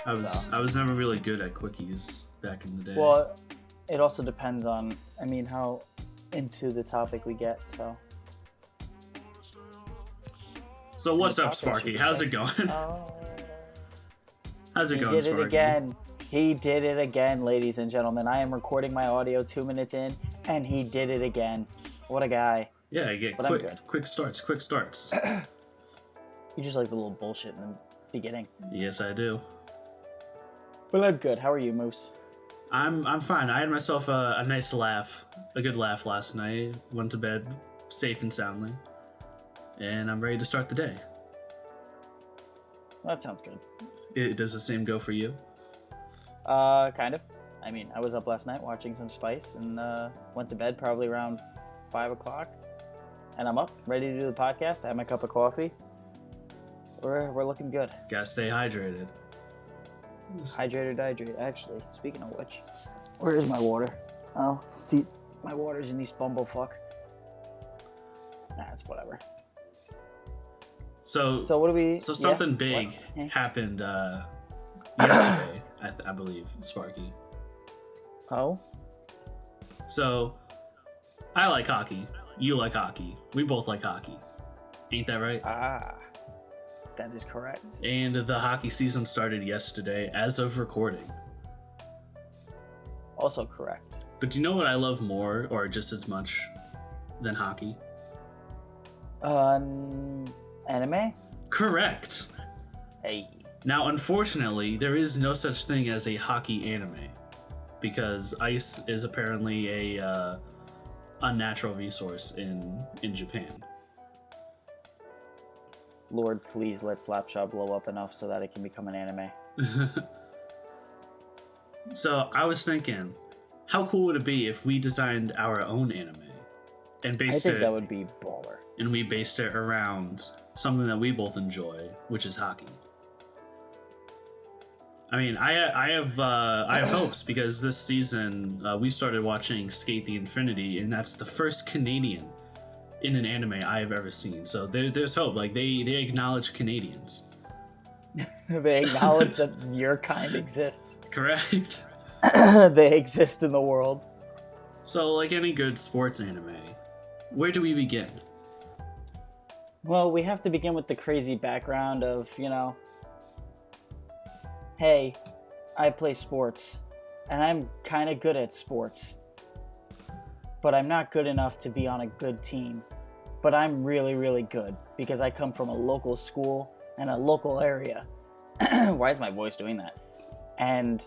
I was never really good at quickies back in the day. Well, it also depends on, how into the topic we get, so. So what's up, Sparky? How's it going? How's it going, Sparky? He did it again. He did it again, ladies and gentlemen. I am recording my audio 2 minutes in, and he did it again. What a guy. Yeah, you get quick starts. You just like the little bullshit in the beginning. Yes, I do. But I'm good. How are you, Moose? I'm fine. I had myself a nice laugh, a good laugh last night. Went to bed safe and soundly, and I'm ready to start the day. Well, that sounds good. Does the same go for you? Kind of. I was up last night watching some Spice and went to bed probably around 5 o'clock. And I'm up, ready to do the podcast. I have my cup of coffee. We're looking good. Gotta stay hydrated. Hydrated. Actually, speaking of which, where is my water? Oh, my water's in these bumblefuck. Nah, it's whatever. So what do we? So something big happened yesterday, I believe, Sparky. Oh. So I like hockey. You like hockey. We both like hockey. Ain't that right? That is correct. And the hockey season started yesterday as of recording. Also correct. But do you know what I love more, or just as much, than hockey? Anime? Correct. Hey. Now, unfortunately, there is no such thing as a hockey anime, because ice is apparently a unnatural resource in Japan. Lord, please let Slapshot blow up enough so that it can become an anime. So I was thinking, how cool would it be if we designed our own anime and based it? I think that would be baller. And we based it around something that we both enjoy, which is hockey. I have hopes because this season we started watching Skate the Infinity, and that's the first Canadian in an anime I have ever seen. So there's hope. Like they acknowledge Canadians. They acknowledge that your kind exists. Correct. They exist in the world. So like any good sports anime, where do we begin? Well, we have to begin with the crazy background of, hey, I play sports, and I'm kind of good at sports, but I'm not good enough to be on a good team. But I'm really, really good because I come from a local school and a local area. Why is my voice doing that? And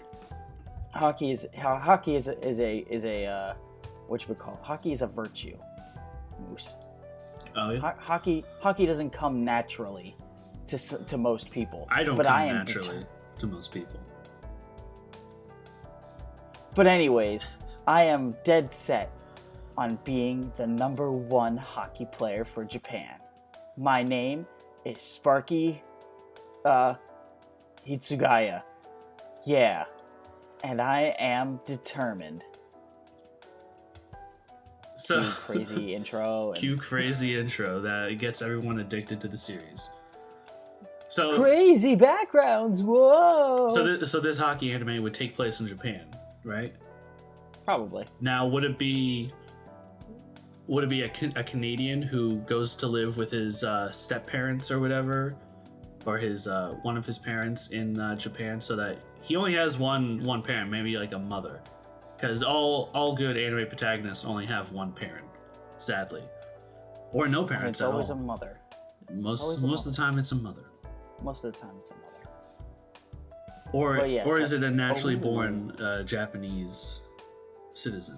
hockey is a what you would call hockey is a virtue, Moose. Oh yeah. Hockey doesn't come naturally to most people. I don't come naturally to most people. But anyways, I am dead set on being the #1 hockey player for Japan. My name is Sparky Hitsugaya. Yeah. And I am determined. So Cue crazy intro. Cue crazy intro that gets everyone addicted to the series. So crazy backgrounds. Whoa. So this hockey anime would take place in Japan, right? Probably. Now, would it be a Canadian who goes to live with his step parents or whatever, or his one of his parents in Japan, so that he only has one parent, maybe like a mother, because all good anime protagonists only have one parent, sadly, or no parents at all. It's always a mother. Most of the time, it's a mother. Most of the time, it's a mother. Or is it a naturally born Japanese citizen?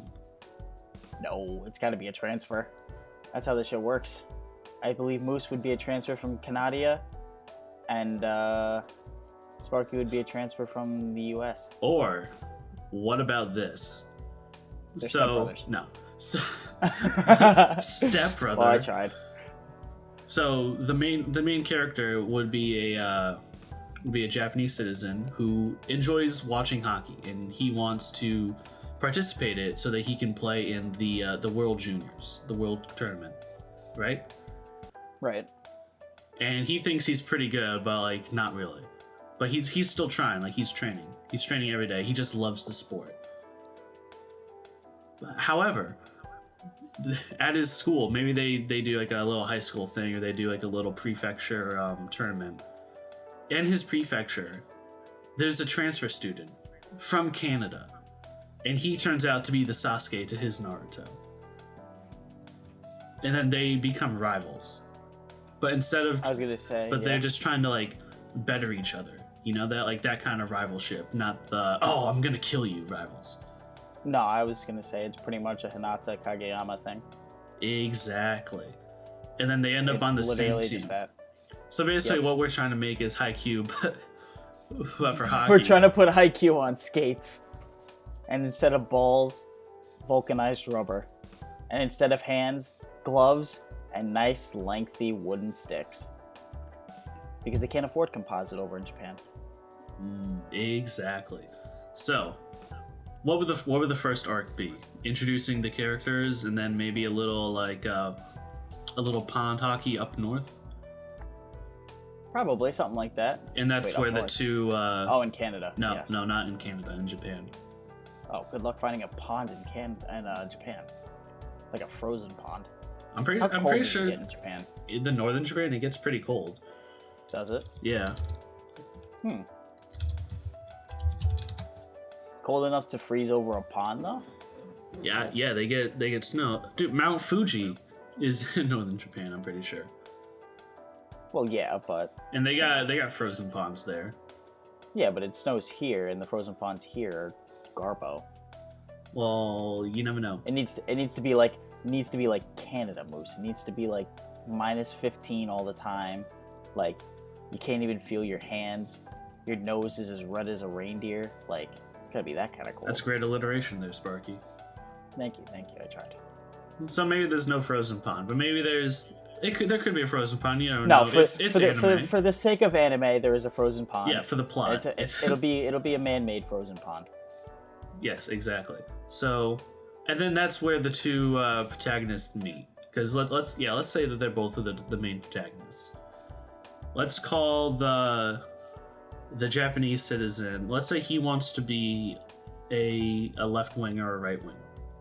No, it's got to be a transfer. That's how this show works. I believe Moose would be a transfer from Canada, and Sparky would be a transfer from the U.S. Or, what about this? They're stepbrothers. No. So, stepbrother. Well, I tried. So the main character would be a Japanese citizen who enjoys watching hockey, and he wants to participate in it so that he can play in the World Juniors, the World Tournament, right? Right. And he thinks he's pretty good, but not really. But he's still trying. Like, he's training. He's training every day. He just loves the sport. However, at his school, maybe they do like a little high school thing, or they do like a little prefecture tournament. In his prefecture, there's a transfer student from Canada, and he turns out to be the Sasuke to his Naruto. And then they become rivals. But instead of... I was gonna say, but they're just trying to, like, better each other. You know, that kind of rivalship, not the, oh, I'm gonna kill you rivals. No, I was gonna say it's pretty much a Hinata Kageyama thing. Exactly. And then they end up on the same team. Just that. So basically what we're trying to make is Haikyuu, but for hockey. We're trying to put Haikyuu on skates. And instead of balls, vulcanized rubber. And instead of hands, gloves, and nice lengthy wooden sticks. Because they can't afford composite over in Japan. Exactly. So, what would the first arc be? Introducing the characters, and then maybe a little like a little pond hockey up north. Probably something like that. And that's where the two. In Canada. No, yes. no, not in Canada. In Japan. Oh, good luck finding a pond in Japan. Like a frozen pond. I'm pretty sure in Japan. In the northern Japan, it gets pretty cold. Does it? Yeah. Cold enough to freeze over a pond, though? Yeah, they get snow. Dude, Mount Fuji is in northern Japan, I'm pretty sure. Well, yeah, but... And they got frozen ponds there. Yeah, but it snows here, and the frozen ponds here are Garbo. Well, you never know. It needs to be like Canada, Moose. It needs to be like -15 all the time. Like, you can't even feel your hands. Your nose is as red as a reindeer. Like, it's gotta be that kind of cold. That's great alliteration there, Sparky. Thank you. I tried. So maybe there's no frozen pond, but maybe there could be a frozen pond. You don't know. It's anime. For the sake of anime, there is a frozen pond. Yeah, for the plot. It'll be a man-made frozen pond. Yes, exactly. So, and then that's where the two protagonists meet. Because let's say that they're both of the main protagonists. Let's call the Japanese citizen. Let's say he wants to be a left wing or a right wing.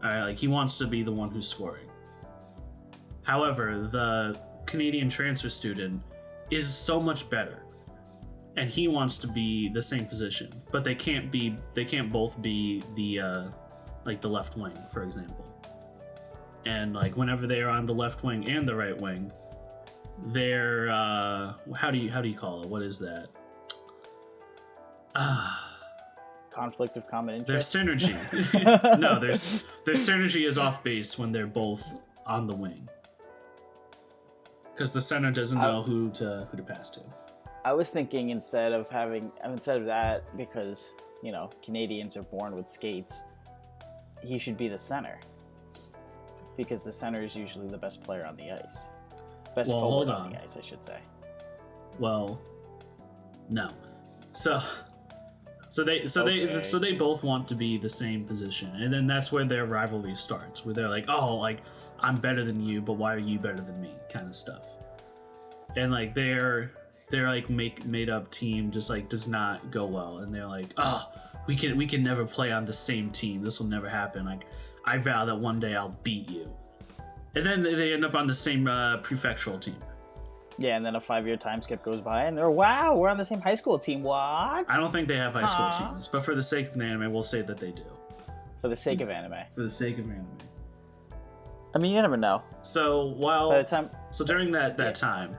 All right, like he wants to be the one who's scoring. However, the Canadian transfer student is so much better, and he wants to be the same position, but they can't both be the like the left wing, for example. And like whenever they are on the left wing and the right wing, they're how do you call it? What is that? Conflict of common There's interest. synergy. No, their synergy is off base when they're both on the wing, because the center doesn't know who to pass to. I was thinking instead of that, because Canadians are born with skates, he should be the center, because the center is usually the best player on the ice. Best forward on the ice, I should say. Well, no. So they both want to be the same position, and then that's where their rivalry starts, where they're like, oh, like I'm better than you, but why are you better than me, kind of stuff. And like their like made up team just like does not go well, and they're like, oh, we can never play on the same team. This will never happen. Like I vow that one day I'll beat you. And then they end up on the same prefectural team. Yeah, and then a 5-year time skip goes by, and they're, wow, we're on the same high school team. What? I don't think they have high school teams, but for the sake of the anime, we'll say that they do. For the sake of anime. For the sake of anime. I mean, you never know. So during that time,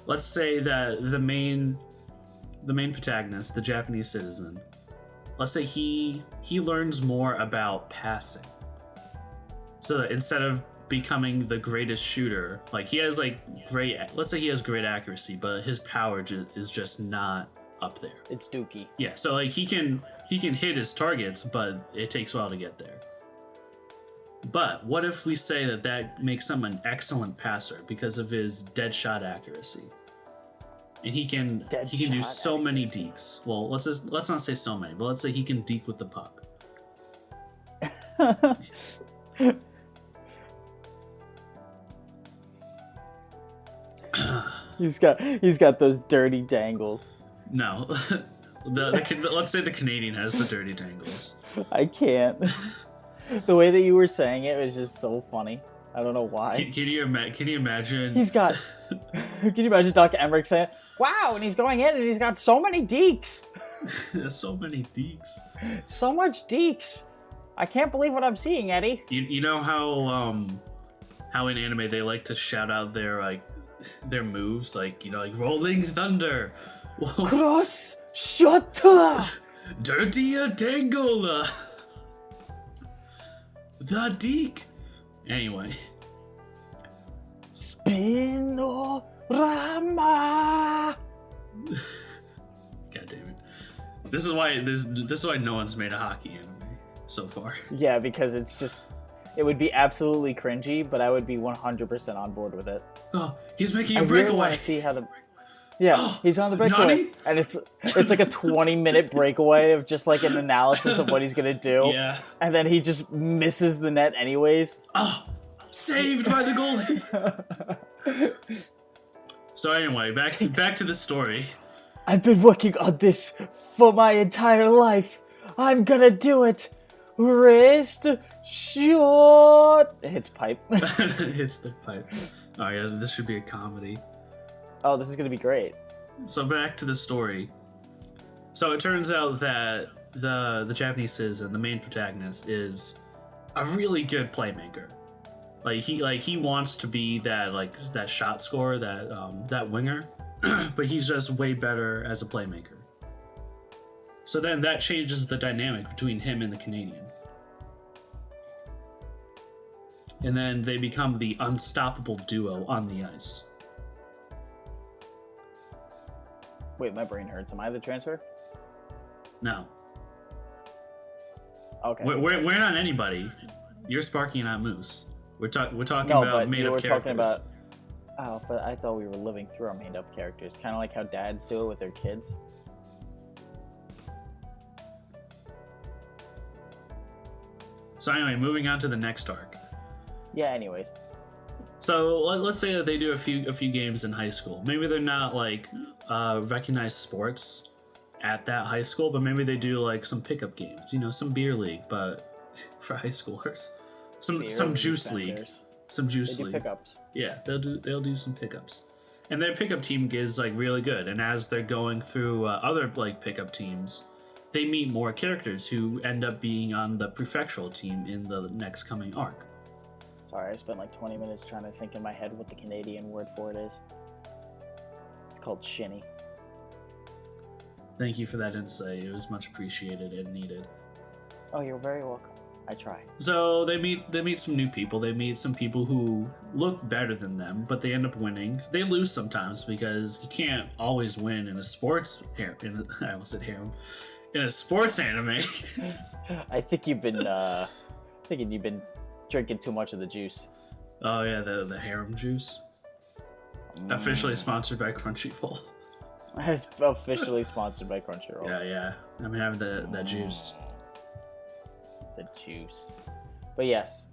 let's say that the main protagonist, the Japanese citizen, let's say he learns more about passing. So that instead of becoming the greatest shooter, like he has like let's say he has great accuracy, but his power is just not up there. It's dookie. Yeah, so like he can hit his targets, but it takes a while to get there. But what if we say that makes him an excellent passer because of his dead shot accuracy, and he can do so many dekes. Well, let's not say so many, but let's say he can deke with the puck. He's got those dirty dangles. No. Let's say the Canadian has the dirty tangles. I can't. The way that you were saying it was just so funny. I don't know why. Can you imagine? He's got. Can you imagine Dr. Emmerich saying, "Wow," and he's going in and he's got so many deeks. So many deeks. So much deeks. I can't believe what I'm seeing, Eddie. You know how in anime they like to shout out their moves, like Rolling Thunder, Cross Shutter, Dirty Tangle, the Deke. Anyway. Spinorama. God damn it! This is why no one's made a hockey anime so far. Yeah, because it would be absolutely cringy, but I would be 100% on board with it. Oh, he's making a I really breakaway. want to see how the. Yeah, he's on the breakaway, Nani? and it's like a 20-minute breakaway of just like an analysis of what he's gonna do. Yeah. And then he just misses the net anyways. Oh, saved by the goalie. So anyway, back to the story. I've been working on this for my entire life. I'm gonna do it. Wrist short. It hits pipe. It hits the pipe. Oh yeah, this should be a comedy. Oh, this is gonna be great. So back to the story. So it turns out that the Japanese citizen, the main protagonist, is a really good playmaker. He wants to be that shot scorer, that winger, but he's just way better as a playmaker. So then that changes the dynamic between him and the Canadian. And then they become the unstoppable duo on the ice. Wait, my brain hurts. Am I the transfer? No. Okay. We're not anybody. You're Sparky and I'm Moose. We're talking No, about but made you up were characters. talking about. Oh, but I thought we were living through our made-up characters, kind of like how dads do it with their kids. So anyway, moving on to the next arc. Yeah. Anyways. So let's say that they do a few games in high school. Maybe they're not recognized sports at that high school, but maybe they do some pickup games. Some beer league, but for high schoolers. Some juice league. Some juice They do league. pickups. Yeah, they'll do some pickups. And their pickup team is really good. And as they're going through other pickup teams, they meet more characters who end up being on the prefectural team in the next coming arc. Sorry, I spent 20 minutes trying to think in my head what the Canadian word for it is. It's called shinny. Thank you for that insight. It was much appreciated and needed. Oh, you're very welcome. I try. So they meet some new people. They meet some people who look better than them, but they end up winning. They lose sometimes because you can't always win in a sports I almost said harem. In a sports anime. I think you've been thinking you've been drinking too much of the juice. Oh yeah, the harem juice. Officially sponsored by Crunchyroll. It's officially sponsored by Crunchyroll. Yeah. I'm having that juice. The juice. But yes.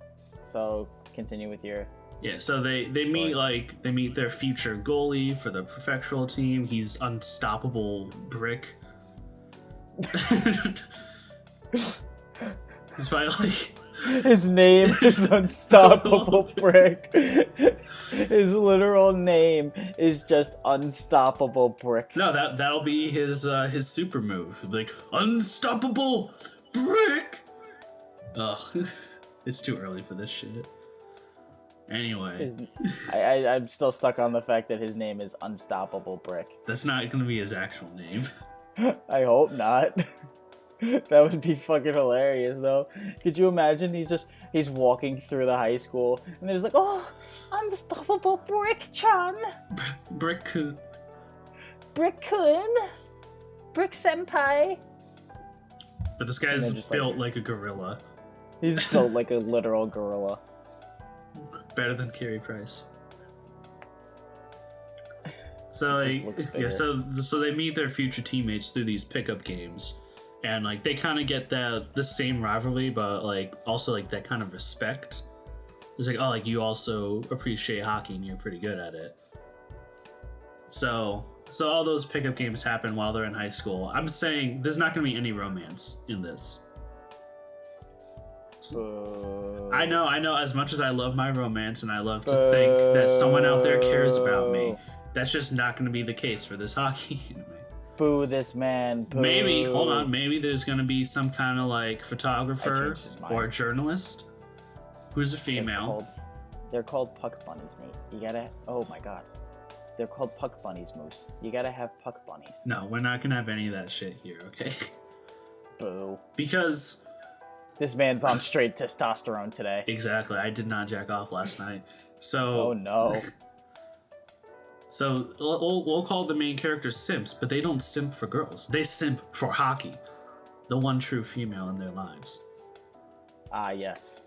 So continue with your. Yeah, so they meet their future goalie for the prefectural team. He's unstoppable Brick. He's probably His name is Unstoppable Brick. His literal name is just Unstoppable Brick. No, that'll be his super move. Unstoppable Brick. Ugh, it's too early for this shit. Anyway, I'm still stuck on the fact that his name is Unstoppable Brick. that's not gonna be his actual name. I hope not. That would be fucking hilarious, though. Could you imagine? He's walking through the high school, and there's oh, Unstoppable Brick-chan, Brick-kun. Brick-kun, Brick-senpai. But this guy's built like a gorilla. He's built like a literal gorilla. Better than Carey Price. So so they meet their future teammates through these pickup games, and they kind of get the same rivalry, but also that kind of respect. It's you also appreciate hockey and you're pretty good at it. So So all those pickup games happen while they're in high school. I'm saying there's not going to be any romance in this. I know. As much as I love my romance and I love to think that someone out there cares about me, that's just not going to be the case for this hockey anime. Boo this man. Boo. Maybe, hold on, maybe there's going to be some kind of like photographer or journalist who's a female. They're called puck bunnies, Nate. You gotta, oh my god. They're called puck bunnies, Moose. You gotta have puck bunnies. No, we're not gonna have any of that shit here, okay? Boo. Because... this man's on straight testosterone today. Exactly, I did not jack off last night. So... oh no. So, we'll call the main characters simps, but they don't simp for girls. They simp for hockey. The one true female in their lives. Ah, yes.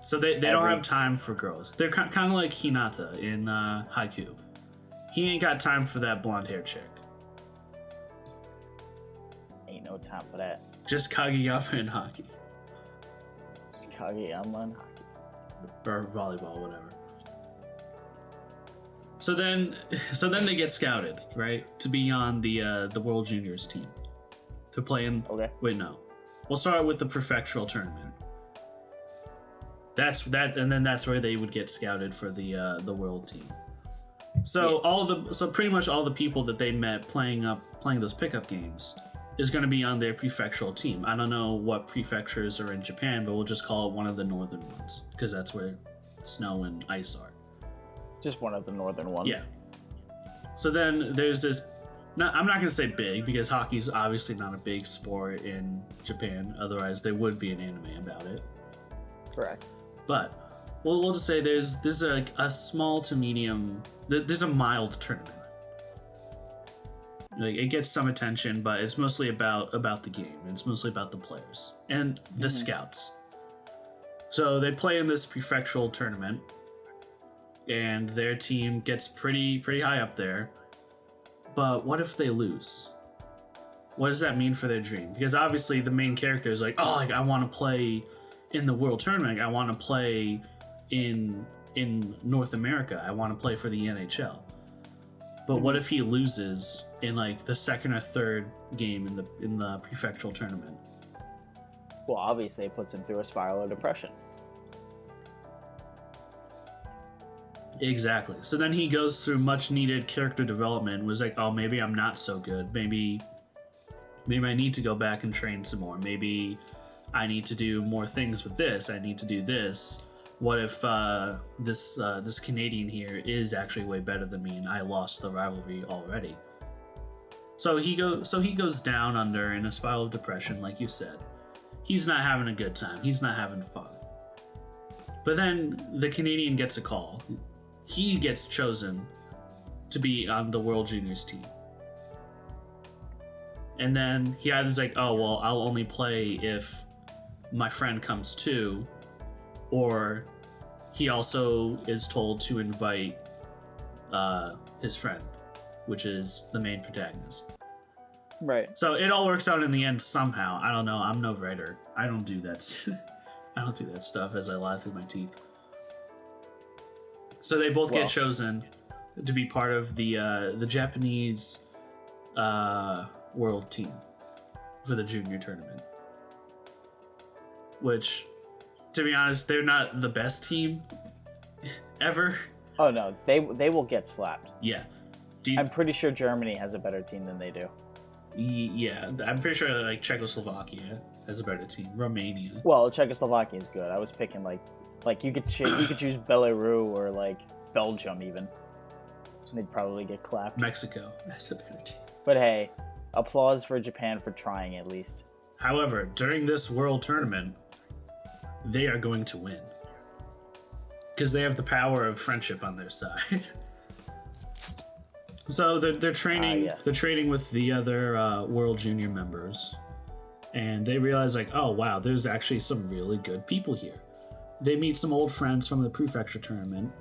So they don't have time for girls. They're kind of like Hinata in Haikyuu. He ain't got time for that blonde hair chick. Ain't no time for that. Just Kageyama in hockey. Kageyama in hockey. Or volleyball, whatever. So then they get scouted, right? To be on the World Juniors team. To play in... okay. Wait, no. We'll start with the prefectural tournament. And then that's where they would get scouted for the world team. So pretty much all the people that they met playing those pickup games is going to be on their prefectural team. I don't know what prefectures are in Japan, but we'll just call it one of the northern ones because that's where snow and ice are. Just one of the northern ones. Yeah. So then there's this. I'm not going to say big because hockey's obviously not a big sport in Japan. Otherwise, there would be an anime about it. Correct. But we'll just say there's a small to medium. There's a mild tournament. Like it gets some attention, but it's mostly about the game. It's mostly about the players and the scouts. So they play in this prefectural tournament, and their team gets pretty high up there. But what if they lose? What does that mean for their dream? Because obviously the main character is like, oh, like I want to play in the world tournament. I want to play in North America. I want to play for the NHL. But what if he loses in like the second or third game in the prefectural tournament? Well, obviously it puts him through a spiral of depression. Exactly. So then he goes through much needed character development. Was like, oh, maybe I'm not so good. Maybe I need to go back and train some more. Maybe I need to do more things with this. I need to do this. What if this Canadian here is actually way better than me, and I lost the rivalry already? So he goes down under in a spiral of depression, like you said. He's not having a good time. He's not having fun. But then the Canadian gets a call. He gets chosen to be on the World Juniors team. And then he either's like, oh, well, I'll only play if my friend comes too, or he also is told to invite his friend, which is the main protagonist. Right. So it all works out in the end somehow. I don't know. I'm no writer. I don't do that. I don't do that stuff as I lie through my teeth. So they both get chosen to be part of the Japanese world team for the junior tournament. Which, to be honest, they're not the best team ever. Oh no, they will get slapped. Yeah. I'm pretty sure Germany has a better team than they do. Yeah, I'm pretty sure like Czechoslovakia has a better team. Romania. Well, Czechoslovakia is good. I was picking like you could choose Belarus or like Belgium even. They'd probably get clapped. Mexico has a better team. But hey, applause for Japan for trying at least. However, during this world tournament, they are going to win because they have the power of friendship on their side. So they're training. Yes. They're training with the other World Junior members, and they realize like, oh wow, there's actually some really good people here. They meet some old friends from the prefecture tournament,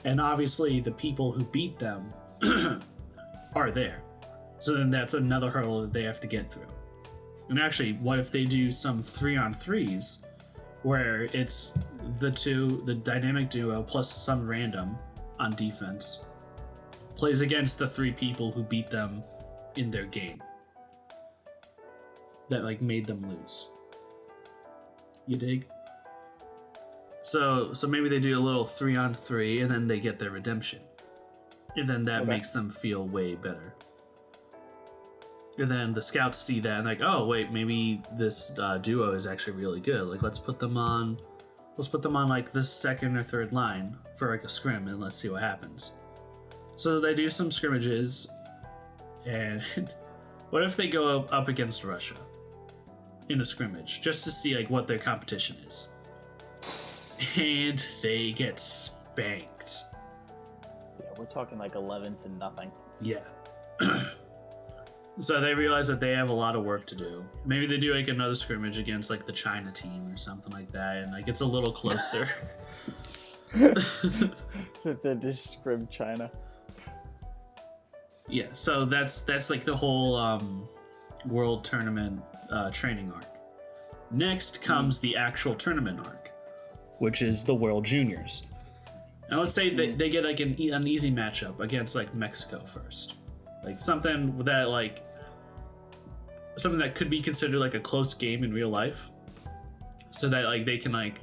and obviously the people who beat them are there. So then that's another hurdle that they have to get through. And actually, what if they do some 3-on-3s, where it's the dynamic duo plus some random on defense. plays against the 3 people who beat them in their game. That like made them lose. You dig? So maybe they do a little 3-on-3 and then they get their redemption. And then that makes them feel way better. And then the scouts see that and like, oh wait, maybe this duo is actually really good. Like let's put them on like the second or third line for like a scrim and let's see what happens. So they do some scrimmages, and what if they go up against Russia in a scrimmage just to see like what their competition is? And they get spanked. Yeah, we're talking like 11-0. Yeah. So they realize that they have a lot of work to do. Maybe they do like another scrimmage against like the China team or something like that, and like it's a little closer. The scrim China. Yeah, so that's like the whole world tournament training arc. Next comes the actual tournament arc, which is the World Juniors. And let's say they get like an easy matchup against like Mexico first, like something that could be considered like a close game in real life, so that like they can like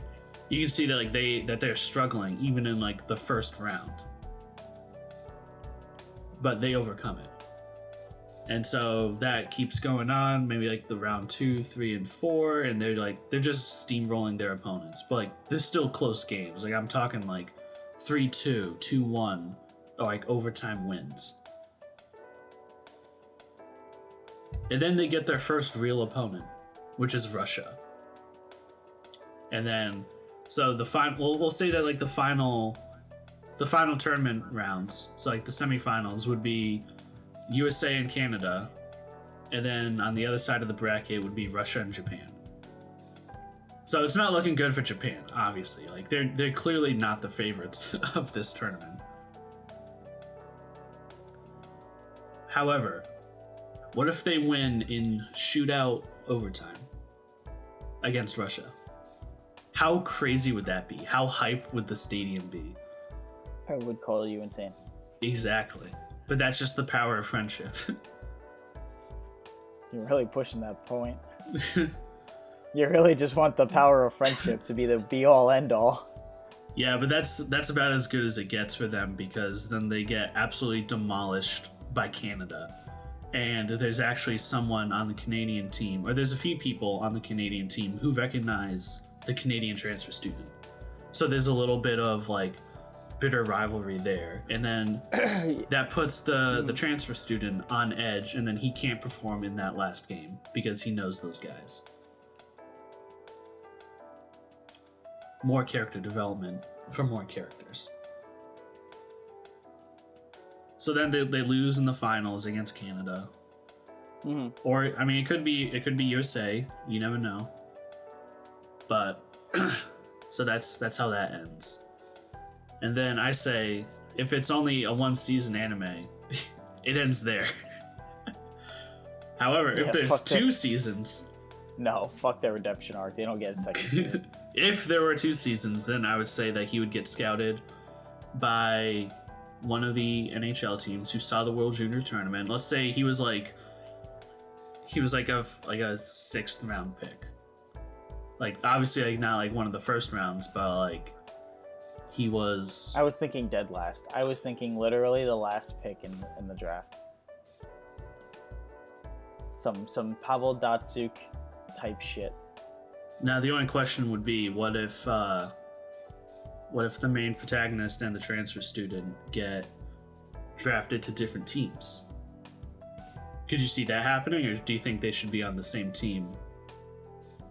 you can see that like they're struggling even in like the first round, but they overcome it. And so that keeps going on, maybe like the round 2, 3, and 4, and they're just steamrolling their opponents. But like there's still close games. Like I'm talking like 3-2, 2-1, or like overtime wins. And then they get their first real opponent, which is Russia. And then, so the final, we'll say that like the final tournament rounds, so like the semifinals would be USA and Canada, and then on the other side of the bracket would be Russia and Japan. So it's not looking good for Japan, obviously. Like they're clearly not the favorites of this tournament. However, what if they win in shootout overtime against Russia? How crazy would that be? How hype would the stadium be? I would call you insane. Exactly. But that's just the power of friendship. You're really pushing that point. You really just want the power of friendship to be the be-all, end-all. Yeah, but that's about as good as it gets for them, because then they get absolutely demolished by Canada. And there's actually someone on the Canadian team, or there's a few people on the Canadian team who recognize the Canadian transfer student. So there's a little bit of like bitter rivalry there, and then that puts the transfer student on edge, and then he can't perform in that last game because he knows those guys. More character development for more characters. So then they lose in the finals against Canada. Mm-hmm. Or I mean, it could be USA. You never know. But so that's how that ends. And then I say, if it's only a 1-season anime, it ends there. However, if there's 2 seasons... No, fuck their redemption arc. They don't get a second season. If there were 2 seasons, then I would say that he would get scouted by one of the NHL teams who saw the World Junior Tournament. Let's say he was like a 6th round pick. Like, obviously, like not like one of the first rounds, but like he was... I was thinking dead last. I was thinking literally the last pick in the draft. Some Pavel Datsyuk type shit. Now the only question would be, what if the main protagonist and the transfer student get drafted to different teams? Could you see that happening, or do you think they should be on the same team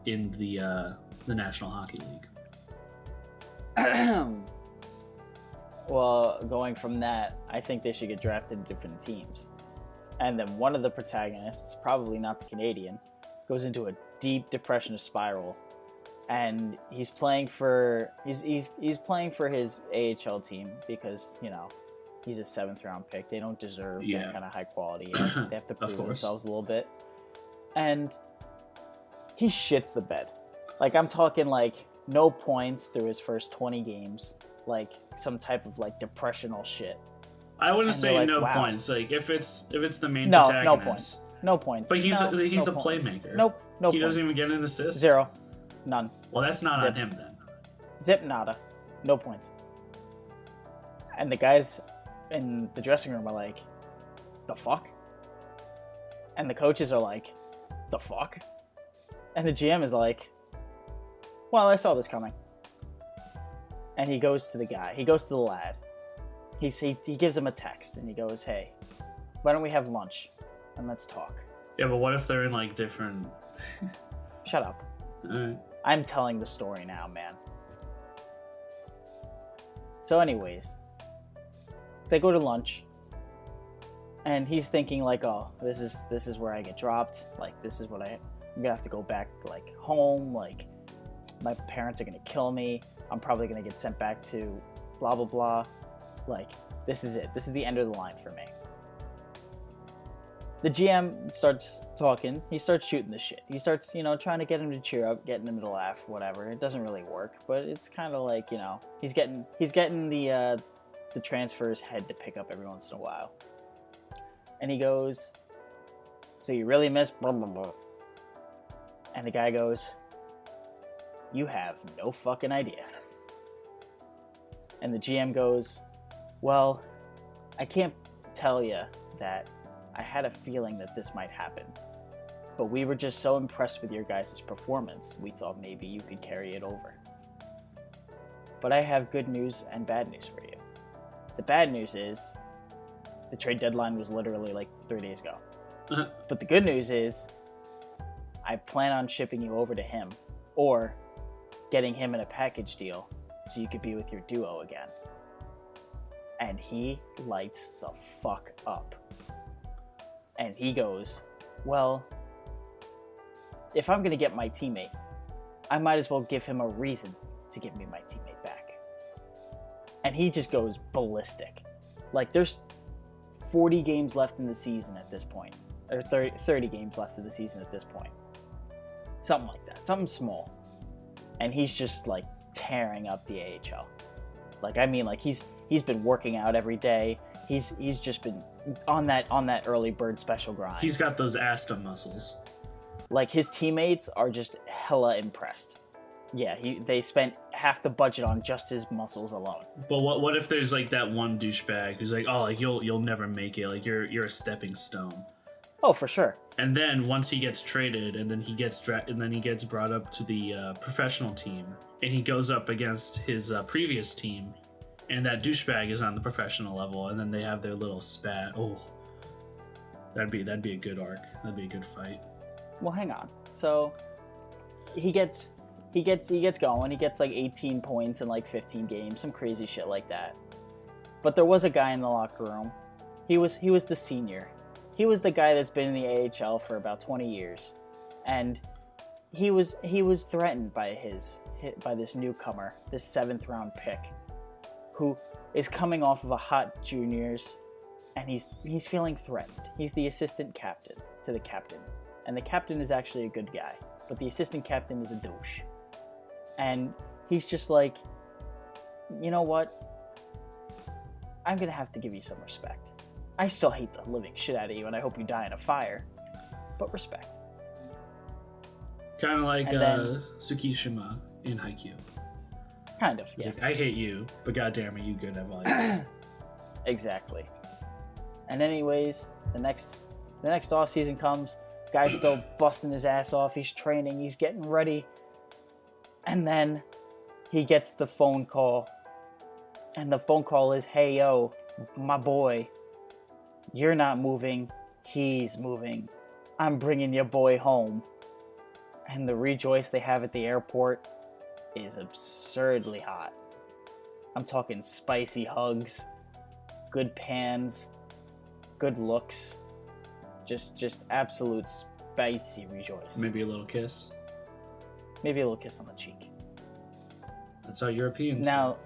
in the National Hockey League? Well, going from that, I think they should get drafted to different teams. And then one of the protagonists, probably not the Canadian, goes into a deep depression spiral. And he's playing for he's playing for his AHL team because, you know, he's a 7th round pick. They don't deserve that kind of high quality. They have to prove themselves a little bit. And he shits the bed. Like, I'm talking like no points through his first 20 games. Like some type of like depressional shit. I wouldn't And say they're like, no wow. points. Like if it's the main No protagonist. points. No points. But he's No a points. playmaker. Nope. No He points. doesn't even get an assist. 0. None. Well, that's not Zip. on him then. Zip nada. No points. And the guys in the dressing room are like, the fuck? And the coaches are like, the fuck? And the GM is like, well, I saw this coming. And he goes to the guy. He goes to the lad. He gives him a text and he goes, hey, why don't we have lunch and let's talk? Yeah, but what if they're in like different... Shut up. Alright. I'm telling the story now, man. So anyways, they go to lunch and he's thinking like, oh, this is where I get dropped. Like, this is what I'm gonna have to go back like home. Like, my parents are gonna kill me. I'm probably gonna get sent back to blah blah blah. Like, this is it. This is the end of the line for me. The GM starts talking. He starts shooting the shit. He starts, trying to get him to cheer up, getting him to laugh, whatever. It doesn't really work, but it's kind of like, he's getting the transfer's head to pick up every once in a while. And he goes, so you really miss blah, blah, blah. And the guy goes, you have no fucking idea. And the GM goes, well, I can't tell you that I had a feeling that this might happen, but we were just so impressed with your guys' performance, we thought maybe you could carry it over. But I have good news and bad news for you. The bad news is the trade deadline was literally like 3 days ago. But the good news is I plan on shipping you over to him or getting him in a package deal so you could be with your duo again. And he lights the fuck up. And he goes, well, if I'm going to get my teammate, I might as well give him a reason to give me my teammate back. And he just goes ballistic. Like, there's 40 games left in the season at this point. Or 30 games left in the season at this point. Something like that. Something small. And he's just, like, tearing up the AHL. Like, I mean, like, he's been working out every day. He's just been on that early bird special grind. He's got those Asta muscles. Like, his teammates are just hella impressed. Yeah, they spent half the budget on just his muscles alone. But what if there's like that one douchebag who's like, oh, like you'll never make it. Like you're a stepping stone. Oh, for sure. And then once he gets traded, and then he gets brought up to the professional team, and he goes up against his previous team. And that douchebag is on the professional level, and then they have their little spat. Oh, that'd be a good arc. That'd be a good fight. Well, hang on. So he gets going. He gets like 18 points in like 15 games, some crazy shit like that. But there was a guy in the locker room. He was the senior. He was the guy that's been in the AHL for about 20 years, and he was threatened by this newcomer, this 7th round pick, who is coming off of a hot juniors, and he's feeling threatened. He's the assistant captain to the captain, and the captain is actually a good guy, but the assistant captain is a douche. And he's just like, you know what? I'm gonna have to give you some respect. I still hate the living shit out of you, and I hope you die in a fire, but respect. Kind of like then, Tsukishima in Haikyuu. Kind of, It's yes. like, I hate you, but goddamn, are you good at volleyball? Exactly. And anyways, the next off season comes. Guy's still busting his ass off. He's training. He's getting ready. And then he gets the phone call. And the phone call is, hey, yo, my boy, you're not moving. He's moving. I'm bringing your boy home. And the rejoice they have at the airport is absurdly hot. I'm talking spicy hugs, good pans, good looks, just absolute spicy rejoice. Maybe a little kiss. Maybe a little kiss on the cheek. That's how Europeans Now,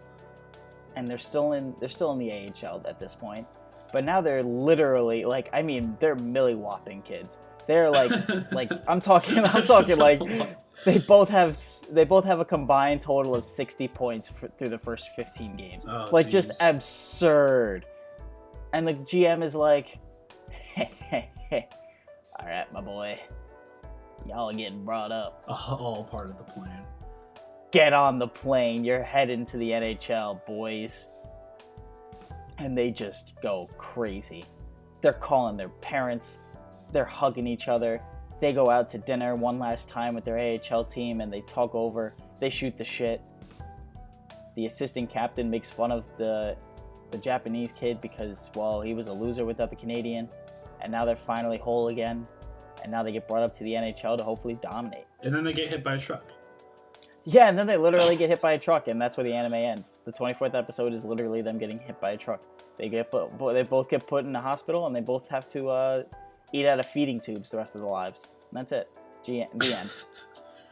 and they're still in the AHL at this point, but now they're literally like, I mean, they're milli-whopping kids. They're like I'm talking like they both have a combined total of 60 points through the first 15 games. Oh, like geez. just absurd. And the GM is like, all right, my boy, y'all are getting brought up. All part of the plan. Get on the plane. You're heading to the NHL, boys. And they just go crazy. They're calling their parents. They're hugging each other. They go out to dinner one last time with their AHL team and they talk over. They shoot the shit. The assistant captain makes fun of the Japanese kid because, well, he was a loser without the Canadian. And now they're finally whole again. And now they get brought up to the NHL to hopefully dominate. And then they get hit by a truck. Yeah, and then they literally get hit by a truck, and that's where the anime ends. The 24th episode is literally them getting hit by a truck. They both get put in the hospital, and they both have to eat out of feeding tubes the rest of their lives. And that's it. The end.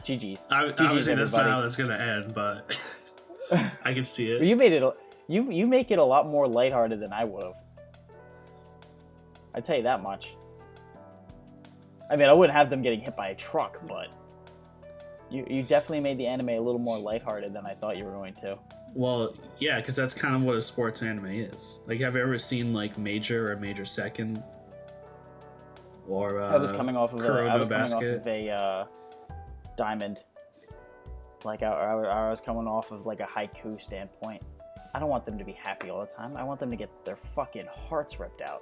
GG's. Obviously, that's not how that's going to end, but I can see it. You made it. You make it a lot more lighthearted than I would have. I'd tell you that much. I mean, I wouldn't have them getting hit by a truck, but you definitely made the anime a little more lighthearted than I thought you were going to. Well, yeah, because that's kind of what a sports anime is. Like, have you ever seen like Major or Major Second? Or I was coming off of Basket? a diamond. Like I was coming off of like a haiku standpoint. I don't want them to be happy all the time. I want them to get their fucking hearts ripped out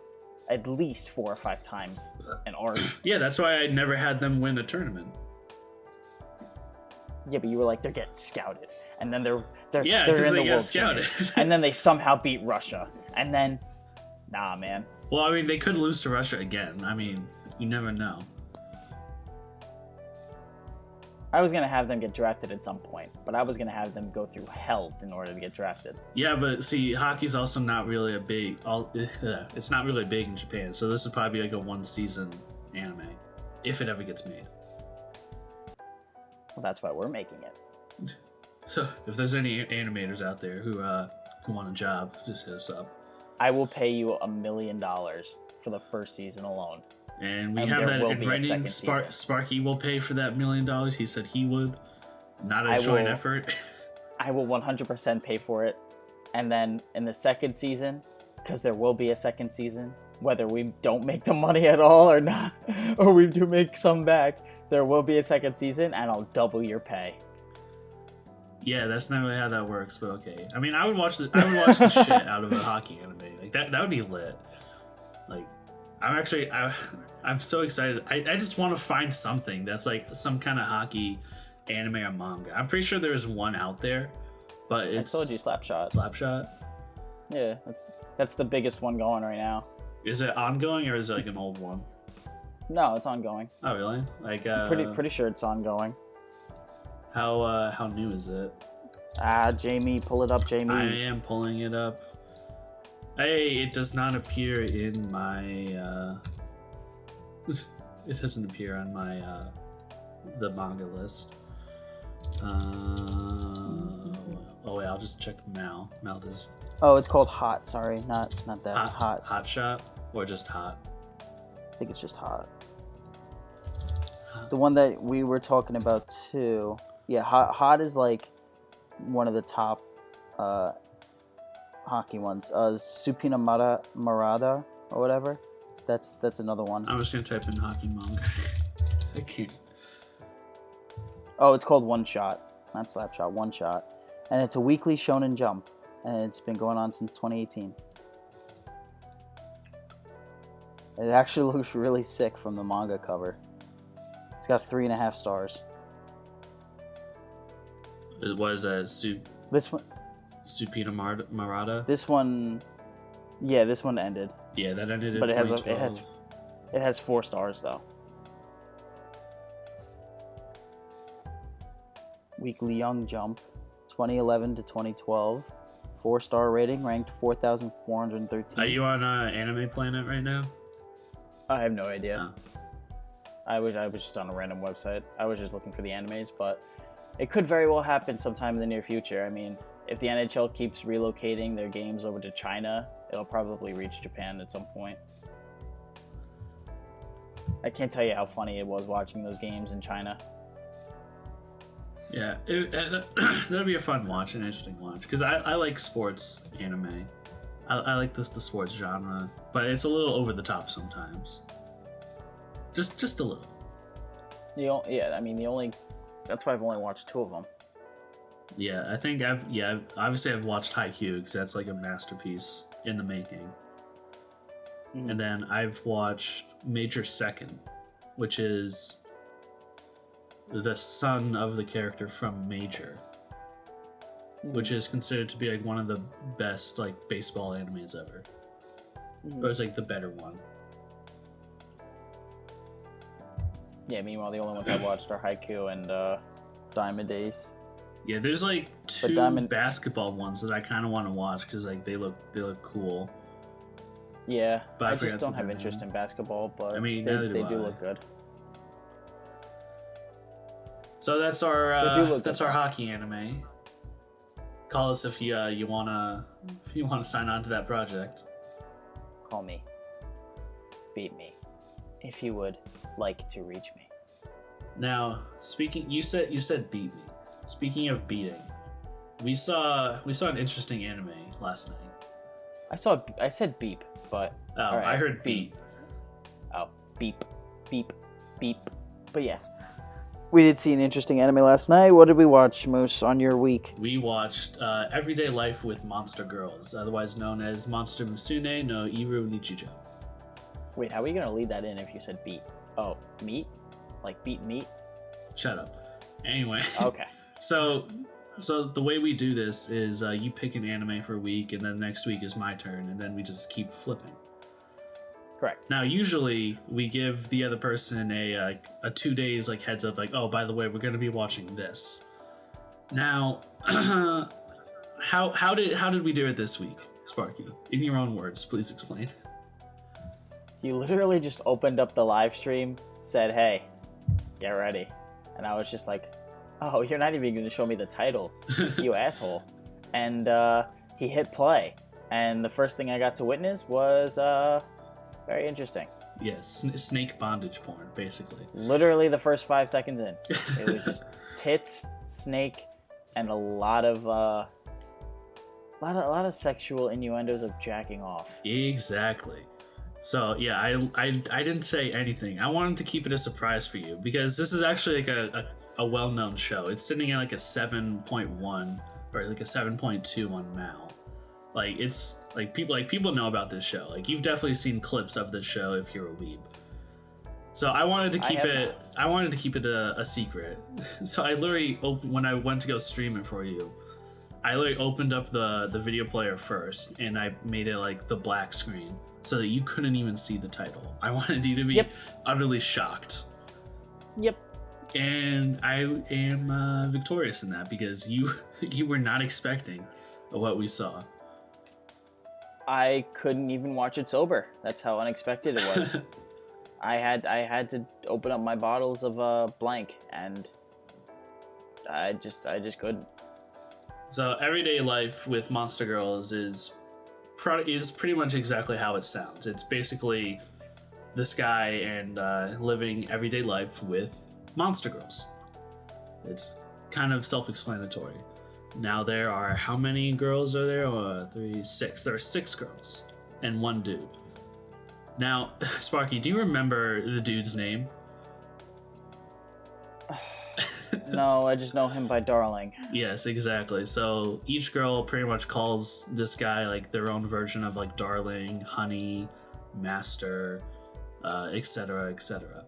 at least 4 or 5 times an arc. Yeah, that's why I never had them win a tournament. Yeah, but you were like, they're getting scouted, and then they're yeah, in the they World scouted, and then they somehow beat Russia, and then, nah, man. Well, I mean, they could lose to Russia again. I mean, you never know. I was gonna have them get drafted at some point, but I was gonna have them go through hell in order to get drafted. Yeah, but see, hockey's also not really a big. It's not really big in Japan, so this would probably be like a 1-season anime, if it ever gets made. Well, that's why we're making it. So, if there's any animators out there who want a job, just hit us up. I will pay you $1 million for the first season alone. And we have that in writing. Sparky will pay for that $1 million. He said he would. Not a joint effort. I will 100% pay for it. And then in the second season, because there will be a second season, whether we don't make the money at all or not, or we do make some back, there will be a second season, and I'll double your pay. Yeah, that's not really how that works, but okay. I mean, I would watch the shit out of a hockey anime. Like that would be lit. Like, I'm so excited. I just want to find something that's like some kind of hockey anime or manga. I'm pretty sure there's one out there, but it's. I told you, Slapshot. Slapshot. Yeah, that's the biggest one going right now. Is it ongoing or is it like an old one? No, it's ongoing. Oh, really? Like pretty sure it's ongoing. How new is it? Jamie, pull it up, Jamie. I am pulling it up. Hey, it does not appear in my it doesn't appear on my the manga list. Oh wait, I'll just check Mal. Mal does. Oh, it's called Hot. Sorry, not that. Hot. Hot Shot or just Hot? I think it's just Hot. The one that we were talking about too. Yeah, Hot is like one of the top hockey ones. Supina Marada or whatever. That's another one. I'm just gonna type in hockey manga. I can't. Oh, it's called One Shot, not Slapshot. One Shot, and it's a weekly Shonen Jump, and it's been going on since 2018. It actually looks really sick from the manga cover. It's got 3.5 stars. What is that? This one. Supina Marada. This one. Yeah, this one ended. Yeah, that ended. But it has 4 stars though. Weekly Young Jump, 2011 to 2012, 4-star rating, ranked 4,413. Are you on Anime Planet right now? I have no idea. Oh. I was just on a random website. I was just looking for the animes, but it could very well happen sometime in the near future. I mean, if the NHL keeps relocating their games over to China, it'll probably reach Japan at some point. I can't tell you how funny it was watching those games in China. Yeah, that'd be a fun watch, an interesting watch, because I like sports anime. I like the sports genre, but it's a little over the top sometimes. Just a little. The only that's why I've only watched 2 of them. Yeah, I think obviously I've watched Haikyuu because that's like a masterpiece in the making. And then I've watched Major Second, which is the son of the character from Major, which is considered to be like one of the best like baseball animes ever. Or it's like the better one. Yeah, meanwhile the only ones I've watched are Haikyuu and Diamond Days. Yeah, there's like 2 basketball ones that I kind of want to watch because like they look cool. Yeah, But I just don't have interest in basketball, but I mean, they do look good. So that's our hockey anime. Call us if you wanna sign on to that project. Call me. Beat me. If you would like to reach me. Now, you said beat me. Speaking of beating, we saw an interesting anime last night. I said beep, but right, I heard beat. Oh, beep, beep, beep. But yes. We did see an interesting anime last night. What did we watch, Moose, on your week? We watched Everyday Life with Monster Girls, otherwise known as Monster Musume no Iru Nichijo. Wait, how are you going to lead that in if you said beat? Oh, meat? Like beat meat? Shut up. Anyway. Okay. So the way we do this is you pick an anime for a week, and then next week is my turn, and then we just keep flipping. Correct. Now, usually we give the other person a 2 days like heads up, like, oh, by the way, we're going to be watching this. Now, how did we do it this week, Sparky? In your own words, please explain. You literally just opened up the live stream, said, "Hey, get ready," and I was just like, "Oh, you're not even going to show me the title, you asshole!" And he hit play, and the first thing I got to witness was very interesting. Yeah, snake bondage porn, basically. Literally the first 5 seconds in. It was just tits, snake, and a lot of sexual innuendos of jacking off. Exactly. So yeah, I didn't say anything. I wanted to keep it a surprise for you because this is actually like a well-known show. It's sitting at like a 7.1 or like a 7.2 on Mal. Like it's like people know about this show. Like you've definitely seen clips of this show if you're a weeb. So I wanted to keep it a secret. So I literally when I went to go stream it for you, I literally opened up the video player first and I made it like the black screen so that you couldn't even see the title. I wanted you to be utterly shocked. Yep. And I am victorious in that because you were not expecting what we saw. I couldn't even watch it sober. That's how unexpected it was. I had to open up my bottles of blank, and I just couldn't. So Everyday Life with Monster Girls is pretty much exactly how it sounds. It's basically this guy and living everyday life with monster girls. It's kind of self-explanatory. Now there are, how many girls are there? 3, 6. There are 6 girls and 1 dude. Now, Sparky, do you remember the dude's name? No, I just know him by Darling. Yes, exactly. So each girl pretty much calls this guy like their own version of like Darling, Honey, Master, etc., etc.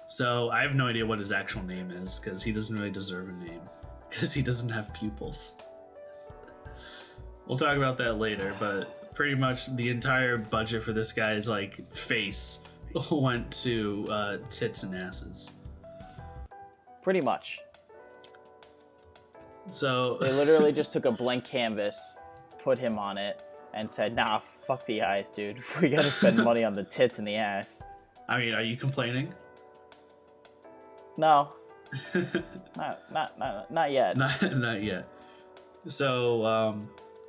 So I have no idea what his actual name is because he doesn't really deserve a name because he doesn't have pupils. We'll talk about that later, but pretty much the entire budget for this guy's like face went to tits and asses. Pretty much. So they literally just took a blank canvas, put him on it, and said, "Nah, fuck the eyes, dude. We gotta spend money on the tits and the ass." I mean, are you complaining? No. not yet. Not yet. So,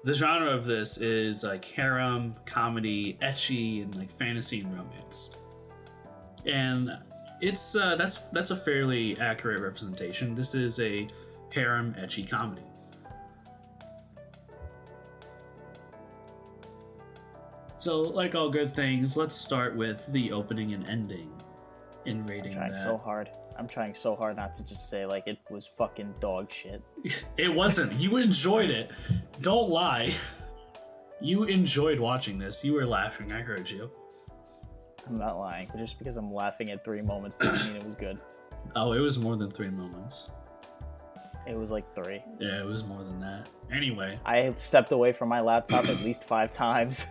the genre of this is like harem, comedy, ecchi, and like fantasy and romance. And it's that's a fairly accurate representation. This is a harem ecchi comedy. So, like all good things, let's start with the opening and ending in I'm rating trying that. so hard. I'm trying so hard not to just say like it was fucking dog shit. It wasn't. You enjoyed it. Don't lie. You enjoyed watching this. You were laughing. I heard you. I'm not lying. Just because I'm laughing at 3 moments doesn't mean it was good. Oh, it was more than 3 moments. It was like 3. Yeah, it was more than that. Anyway. I stepped away from my laptop at least 5 times.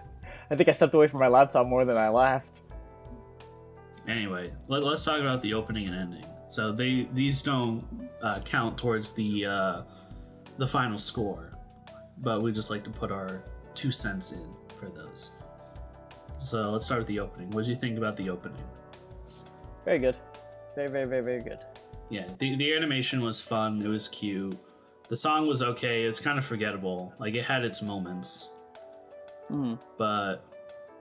I think I stepped away from my laptop more than I laughed. Anyway, let's talk about the opening and ending. So these don't count towards the final score, but we just like to put our 2 cents in for those. So let's start with the opening. What did you think about the opening? Very good. Very, very, very, very good. Yeah, the animation was fun. It was cute. The song was okay. It's kind of forgettable. Like, it had its moments. Mm-hmm. But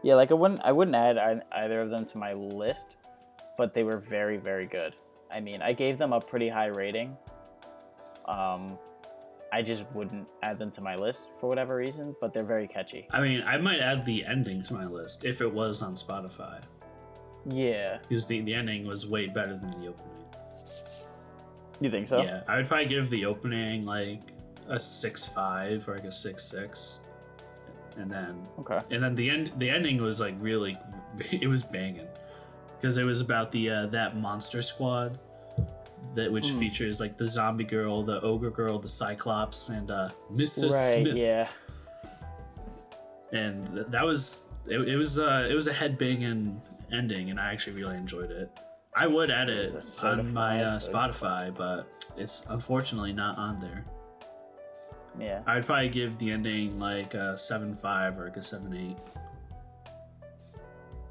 yeah, like I wouldn't add either of them to my list, but they were very, very good. I mean, I gave them a pretty high rating. I just wouldn't add them to my list for whatever reason, but they're very catchy. I mean, I might add the ending to my list if it was on Spotify. Yeah. Because the ending was way better than the opening. You think so? Yeah, I would probably give the opening like a 6.5 or like a 6.6. And then the ending was like really, it was banging, because it was about that monster squad which features like the zombie girl, the ogre girl, the cyclops, and Mrs. Smith. Yeah. And that was it was a head banging ending, and I actually really enjoyed it. I would add it on my Spotify, but it's unfortunately not on there. Yeah. I'd probably give the ending like a 7.5 or like a 7.8.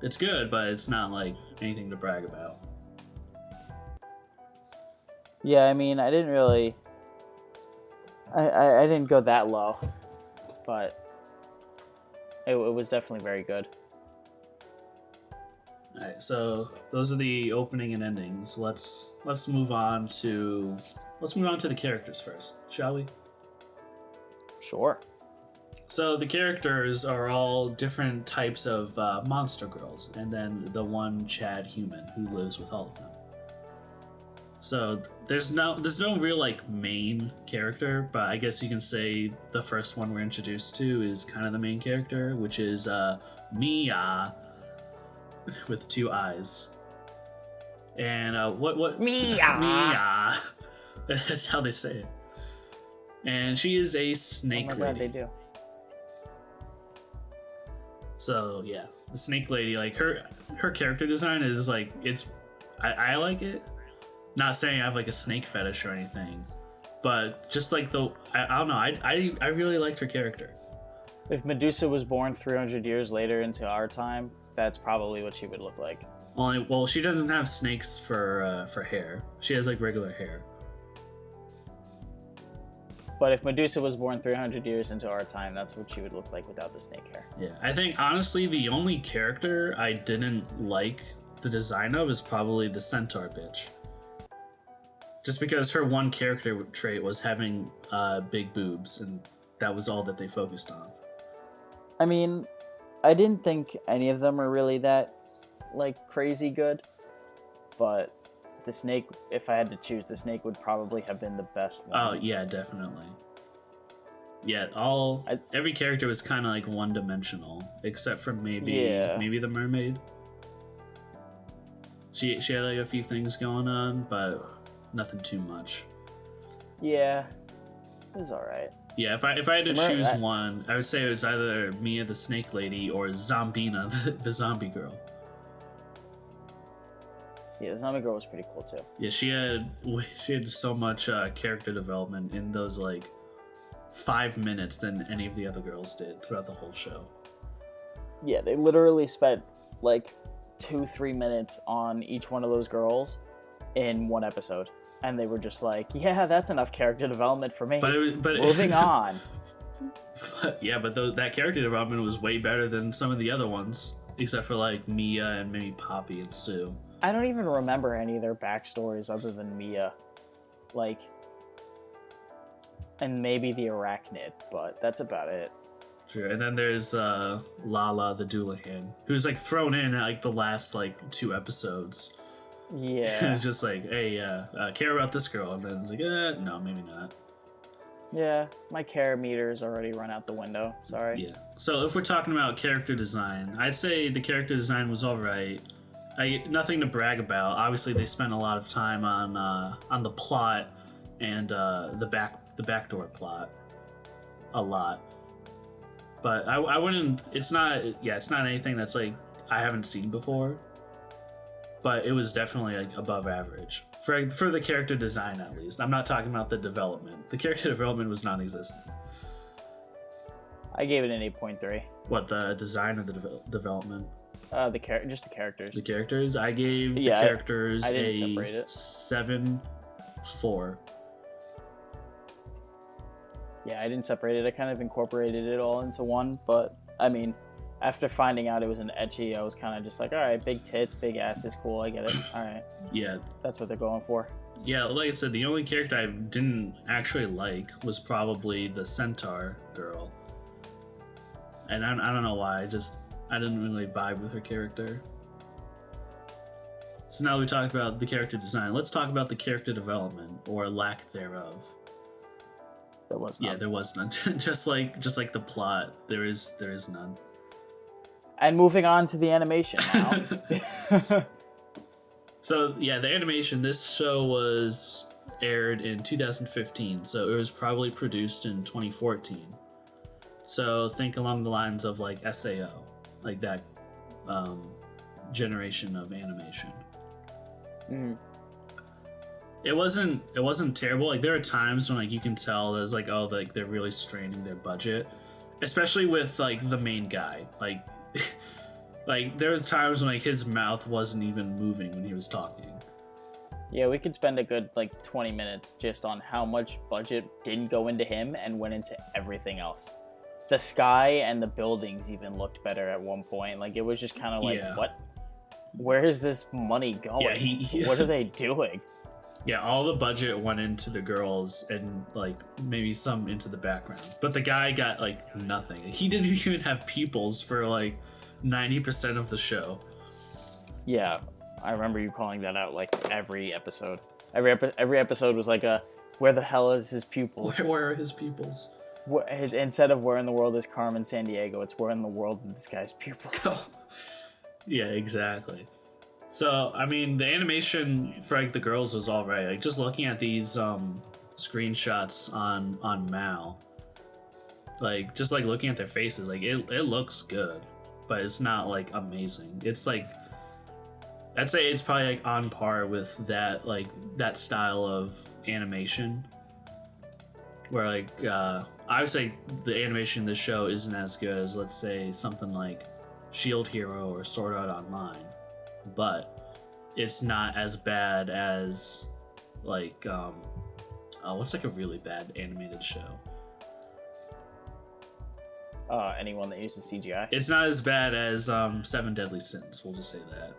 It's good, but it's not like anything to brag about. Yeah, I mean, I didn't really... I didn't go that low, but it was definitely very good. Alright, so those are the opening and endings. Let's move on to the characters first, shall we? Sure. So the characters are all different types of monster girls, and then the one Chad human who lives with all of them. So there's no real like main character, but I guess you can say the first one we're introduced to is kind of the main character, which is Mia with 2 eyes. And what Mia? That's how they say it. And she is a snake lady. God, they do. So yeah, the snake lady, like her character design is like I like it. Not saying I have like a snake fetish or anything, but just like I don't know, I really liked her character. If Medusa was born 300 years later into our time, that's probably what she would look like. Well, she doesn't have snakes for hair. She has like regular hair. But if Medusa was born 300 years into our time, that's what she would look like without the snake hair. Yeah, I think honestly the only character I didn't like the design of is probably the centaur bitch. Just because her one character trait was having big boobs, and that was all that they focused on. I mean, I didn't think any of them were really that, like, crazy good. But the snake, if I had to choose, the snake would probably have been the best one. Oh, yeah, definitely. Yeah, every character was kind of like one-dimensional, except for maybe the mermaid. She had like a few things going on, but nothing too much. Yeah, it was alright. Yeah, if I had to choose one, I would say it was either Mia the Snake Lady or Zombina the zombie girl. Yeah, the zombie girl was pretty cool too. Yeah, she had so much character development in those like 5 minutes than any of the other girls did throughout the whole show. Yeah, they literally spent like 2-3 minutes on each one of those girls in one episode. And they were just like, yeah, that's enough character development for me. But moving on. But that character development was way better than some of the other ones, except for like Mia and maybe Poppy and Sue. I don't even remember any of their backstories other than Mia. And maybe the arachnid, but that's about it. actor, and then there's Lala the Doulahan, who's like thrown in at like the last like 2 episodes. Yeah. It's just like, hey, care about this girl, and then it's like, no, maybe not. Yeah, my care meter's already run out the window. Sorry. Yeah. So if we're talking about character design, I'd say the character design was all right. Nothing to brag about. Obviously, they spent a lot of time on the plot and the backdoor plot, a lot. But I wouldn't. It's not anything that's like I haven't seen before. But it was definitely like above average for the character design, at least. I'm not talking about the development. The character development was non-existent. I gave it an 8.3. What, the design or the development? Just the characters. The characters. I gave the characters a 7.4. Yeah, I didn't separate it. I kind of incorporated it all into one, but I mean, after finding out it was an ecchi, I was kind of just like, all right, big tits, big ass is cool. I get it. All right. Yeah. That's what they're going for. Yeah, like I said, the only character I didn't actually like was probably the centaur girl. And I don't know why. I didn't really vibe with her character. So now we talked about the character design. Let's talk about the character development, or lack thereof. There was none. Yeah, there was none. just like the plot, there is none. And moving on to the animation now. So yeah, the animation. This show was aired in 2015, so it was probably produced in 2014. So think along the lines of like SAO, like that generation of animation. Mm-hmm. It wasn't terrible. Like there are times when like you can tell there's like, oh, like they're really straining their budget, especially with like the main guy. Like like there are times when like his mouth wasn't even moving when he was talking. Yeah, we could spend a good like 20 minutes just on how much budget didn't go into him and went into everything else. The sky and the buildings even looked better at one point. Like it was just kind of like, what? Where is this money going? Yeah, what are they doing? Yeah, all the budget went into the girls and like maybe some into the background. But the guy got like nothing. He didn't even have pupils for like 90% of the show. Yeah, I remember you calling that out like every episode. Every episode was like where the hell is his pupils? Where are his pupils? Instead of where in the world is Carmen Sandiego, it's where in the world is this guy's pupils. Yeah, exactly. So, I mean, the animation for like the girls was all right. Like just looking at these screenshots on Mal, like just like looking at their faces, like it looks good, but it's not like amazing. It's like I'd say it's probably like on par with that style of animation. Where like I would say the animation in this show isn't as good as, let's say, something like Shield Hero or Sword Art Online, but it's not as bad as like what's like a really bad animated show? Anyone that uses CGI. It's not as bad as 7 Deadly Sins. We'll just say that.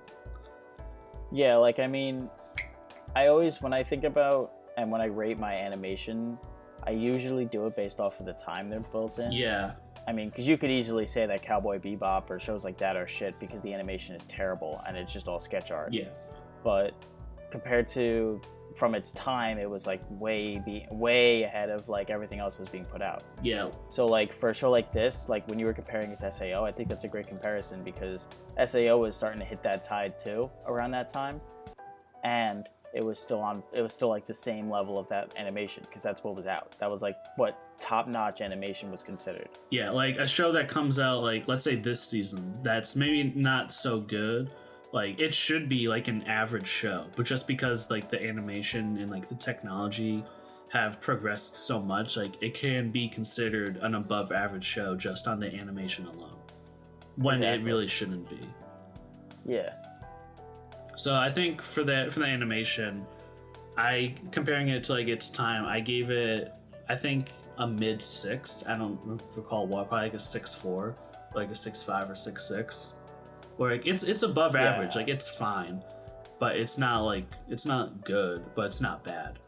Yeah, like I mean, I always when I think about and when I rate my animation, I usually do it based off of the time they're built in. Yeah. I mean, because you could easily say that Cowboy Bebop or shows like that are shit because the animation is terrible and it's just all sketch art. Yeah. But compared to from its time, it was like way ahead of like everything else that was being put out. Yeah. So like for a show like this, like when you were comparing it to SAO, I think that's a great comparison because SAO was starting to hit that tide too around that time, and it was still like the same level of that animation because that's what was out. That was like what top-notch animation was considered. Yeah, like a show that comes out like let's say this season that's maybe not so good, like it should be like an average show, but just because like the animation and like the technology have progressed so much, like it can be considered an above average show just on the animation alone, when It really shouldn't be. Yeah. So I think for the animation, comparing it to like its time, I gave it, I think, a mid 6. I don't recall what, probably like a 6.4, like a 6.5 or 6.6. Where like it's above average, like it's fine, but it's not good, but it's not bad.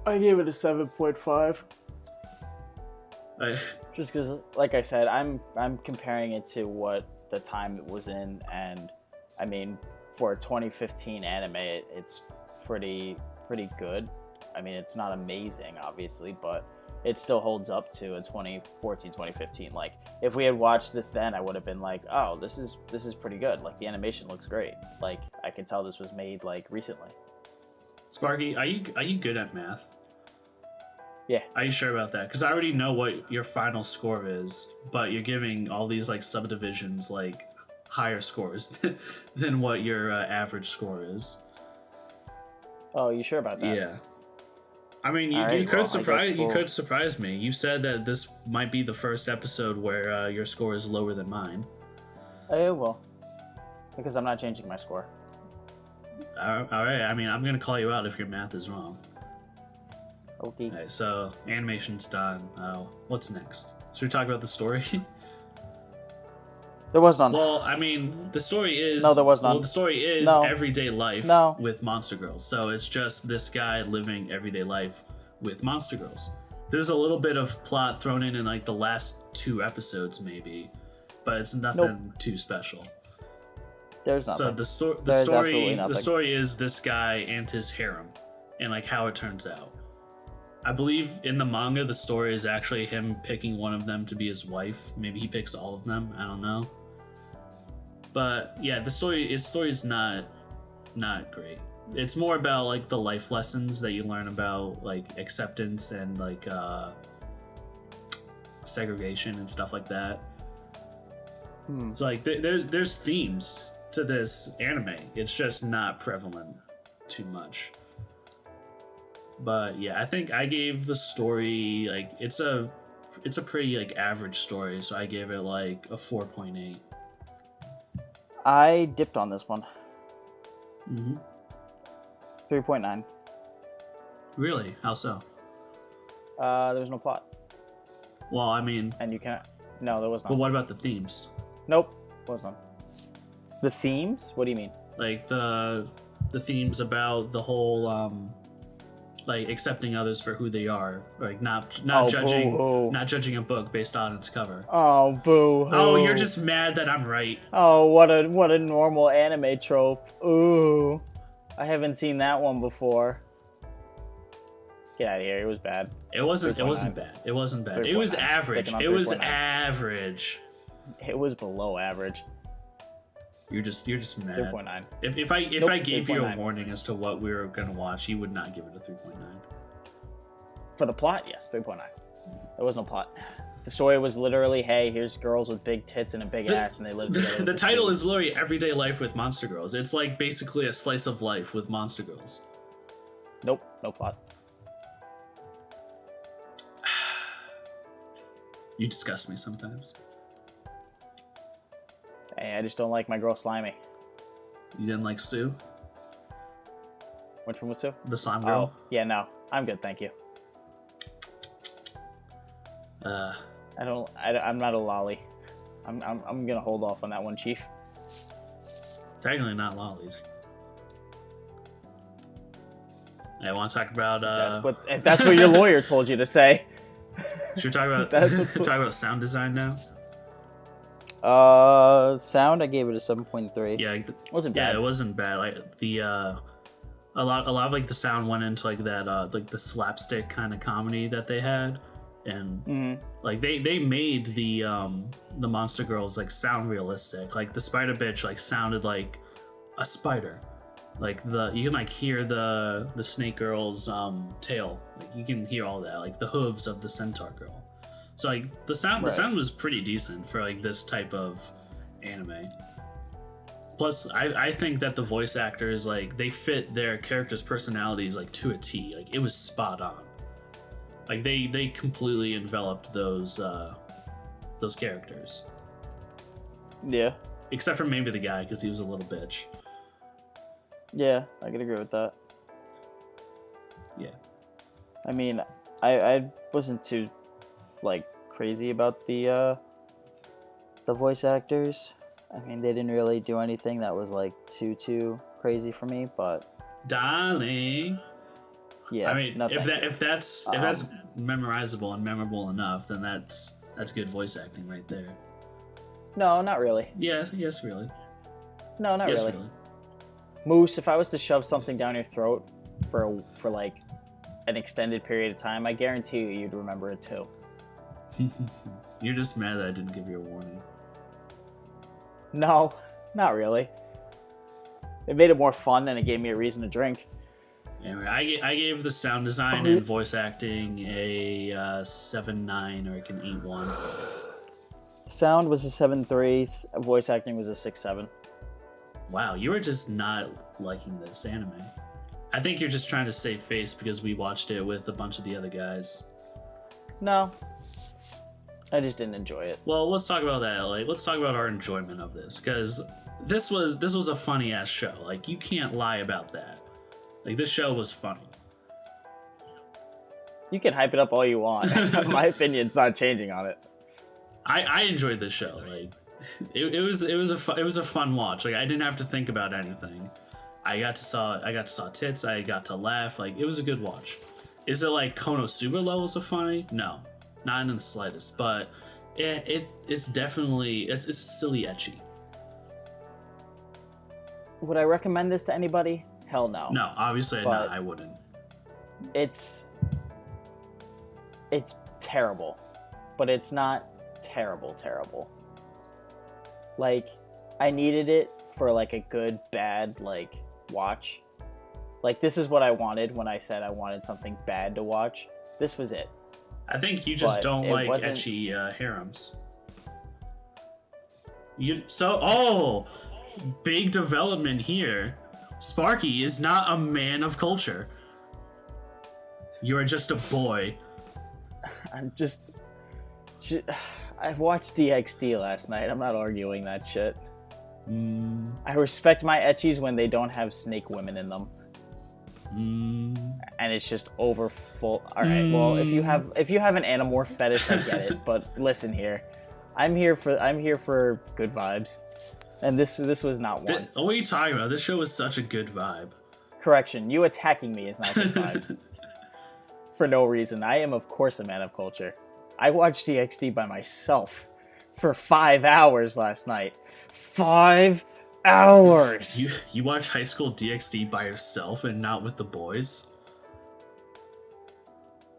I gave it a 7.5. Just because, like I said, I'm comparing it to what the time it was in, and I mean, for a 2015 anime, it's pretty good. I mean, it's not amazing, obviously, but it still holds up to a 2014, 2015. Like, if we had watched this then, I would have been like, oh, this is pretty good. Like, the animation looks great. Like, I can tell this was made, like, recently. Sparky, are you good at math? Yeah. Are you sure about that? Because I already know what your final score is, but you're giving all these, like, subdivisions, like, higher scores than what your average score is. Oh, you sure about that? Yeah. I mean, you could surprise me. You said that this might be the first episode where your score is lower than mine. I will, because I'm not changing my score. All right. I mean, I'm gonna call you out if your math is wrong. Okay. All right, so animation's done. What's next? Should we talk about the story? There was none. Well, I mean, the story is... No, there was none. Well, the story is No. everyday life No. with monster girls. So it's just this guy living everyday life with monster girls. There's a little bit of plot thrown in like the last 2 episodes, maybe, but it's nothing too special. There's nothing. So the story is this guy and his harem, and like how it turns out. I believe in the manga, the story is actually him picking one of them to be his wife. Maybe he picks all of them. I don't know. But yeah, his story is not great. It's more about like the life lessons that you learn about like acceptance and like segregation and stuff like that. So like there's themes to this anime. It's just not prevalent too much. But yeah, I think I gave the story like it's a pretty like average story, so I gave it like a 4.8. I dipped on this one. 3.9. Really? How so? There was no plot. Well, I mean, and you can't. No, there was not. But what about the themes? Nope, wasn't. The themes? What do you mean? Like the themes about the whole like accepting others for who they are, like not judging a book based on its cover. Oh, boo! Oh, you're just mad that I'm right. Oh, what a normal anime trope. Ooh, I haven't seen that one before. Get out of here! It was bad. It wasn't bad. It wasn't bad. It was average. It was average. It was below average. You're just mad. 3.9. If I gave you a warning as to what we were gonna watch, you would not give it a 3.9. For the plot, yes, 3.9. There was no plot. The story was literally, hey, here's girls with big tits and a big ass, and they live together. The title is literally Everyday Life with Monster Girls. It's like basically a slice of life with monster girls. Nope, no plot. You disgust me sometimes. Hey, I just don't like my girl Slimy. You didn't like Sue? Which one was Sue? The slime girl? Oh, yeah, no. I'm good, thank you. I'm not a lolly. I'm gonna hold off on that one, Chief. Technically not lollies. I want to talk about that's what your lawyer told you to say. Should we talk about talk about sound design now? Sound, I gave it a 7.3. Yeah, it wasn't bad. Yeah, it wasn't bad. Like the a lot of like the sound went into like that like the slapstick kind of comedy that they had, and like they made the monster girls like sound realistic. Like the spider bitch like sounded like a spider. Like you can like hear the snake girl's tail. Like you can hear all that. Like the hooves of the centaur girl. So like the sound was pretty decent for like this type of anime. Plus, I think that the voice actors like they fit their characters' personalities like to a T. Like it was spot on. Like they completely enveloped those characters. Yeah. Except for maybe the guy because he was a little bitch. Yeah, I could agree with that. Yeah. I mean, I wasn't too like crazy about the voice actors. I mean, they didn't really do anything that was like too crazy for me, but darling, Yeah. I mean, no, if that's memorizable and memorable enough, then that's good voice acting right there. No, not really. Yeah, yes, really. No, not Yes, really. Moose, if I was to shove something down your throat for like an extended period of time, I guarantee you'd remember it too. You're just mad that I didn't give you a warning. No, not really. It made it more fun and it gave me a reason to drink. Anyway, I gave the sound design and voice acting a 7.9 or like an 8.1. Sound was a 7.3, voice acting was a 6.7. Wow, you were just not liking this anime. I think you're just trying to save face because we watched it with a bunch of the other guys. No, I just didn't enjoy it. Well, let's talk about that. Like, let's talk about our enjoyment of this, because this was a funny ass show. Like, you can't lie about that. Like, this show was funny. You can hype it up all you want. My opinion's not changing on it. I enjoyed this show. Like, it was a fun watch. Like, I didn't have to think about anything. I got to saw tits. I got to laugh. Like, it was a good watch. Is it like Konosuba levels of funny? No, not in the slightest. But it's definitely it's silly ecchi. Would I recommend this to anybody? Hell no. No, obviously not. I wouldn't. It's terrible, but it's not terrible. Like, I needed it for like a good bad like watch. Like, this is what I wanted when I said I wanted something bad to watch. This was it. I think you just don't like ecchi harems. Big development here. Sparky is not a man of culture. You are just a boy. I watched DxD last night. I'm not arguing that shit. I respect my ecchis when they don't have snake women in them. And it's just over full. All right. Well, if you have an Animorph fetish, I get it. But listen here, I'm here for good vibes, and this was not one. What are you talking about? This show was such a good vibe. Correction, you attacking me is not good vibes. For no reason. I am, of course, a man of culture. I watched DxD by myself for 5 hours last night. 5 hours! You watch High School DxD by yourself and not with the boys?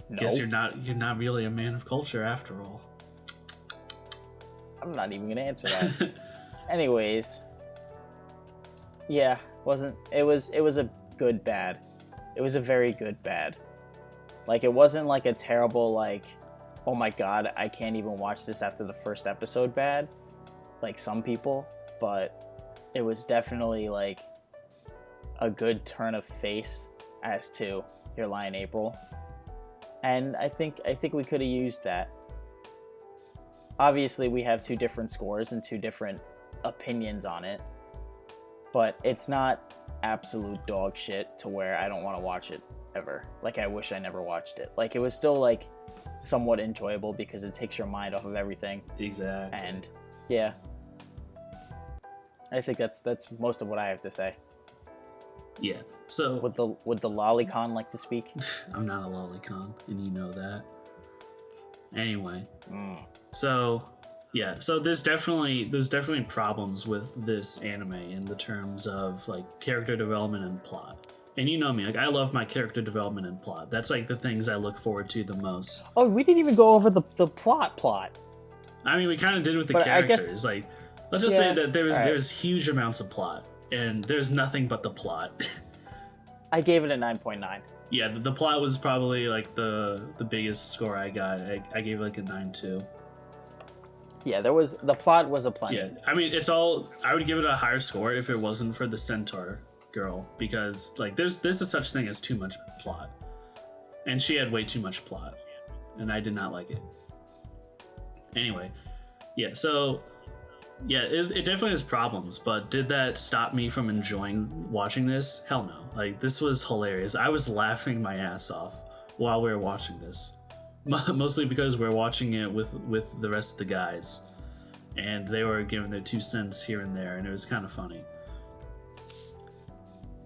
No. Guess you're not really a man of culture after all. I'm not even gonna answer that. Anyways, yeah, it was a good bad. It was a very good bad. Like, it wasn't like a terrible like, oh my god, I can't even watch this after the first episode bad, like some people, but it was definitely like a good turn of face as to Your Lie in April. And I think we could have used that. Obviously, we have two different scores and two different opinions on it, but it's not absolute dog shit to where I don't want to watch it ever. Like, I wish I never watched it. Like, it was still like somewhat enjoyable because it takes your mind off of everything. Exactly. And yeah, I think that's most of what I have to say. Yeah. So would the lolicon like to speak? I'm not a lolicon, and you know that. Anyway. So yeah, so there's definitely problems with this anime in the terms of like character development and plot. And you know me, like, I love my character development and plot. That's like the things I look forward to the most. Oh, we didn't even go over the plot. I mean, we kind of did with the but characters. I guess, like, let's just say that right. there's huge amounts of plot, and there's nothing but the plot. I gave it a 9.9. Yeah, the plot was probably like the biggest score I got. I gave it like a 9.2. Yeah, the plot was a plenty. Yeah, I mean, I would give it a higher score if it wasn't for the centaur girl, because like there's a such thing as too much plot, and she had way too much plot, and I did not like it. Anyway, yeah, so yeah, it definitely has problems, but did that stop me from enjoying watching this? Hell no. Like, this was hilarious. I was laughing my ass off while we were watching this, mostly because we're watching it with the rest of the guys, and they were giving their 2 cents here and there, and it was kind of funny.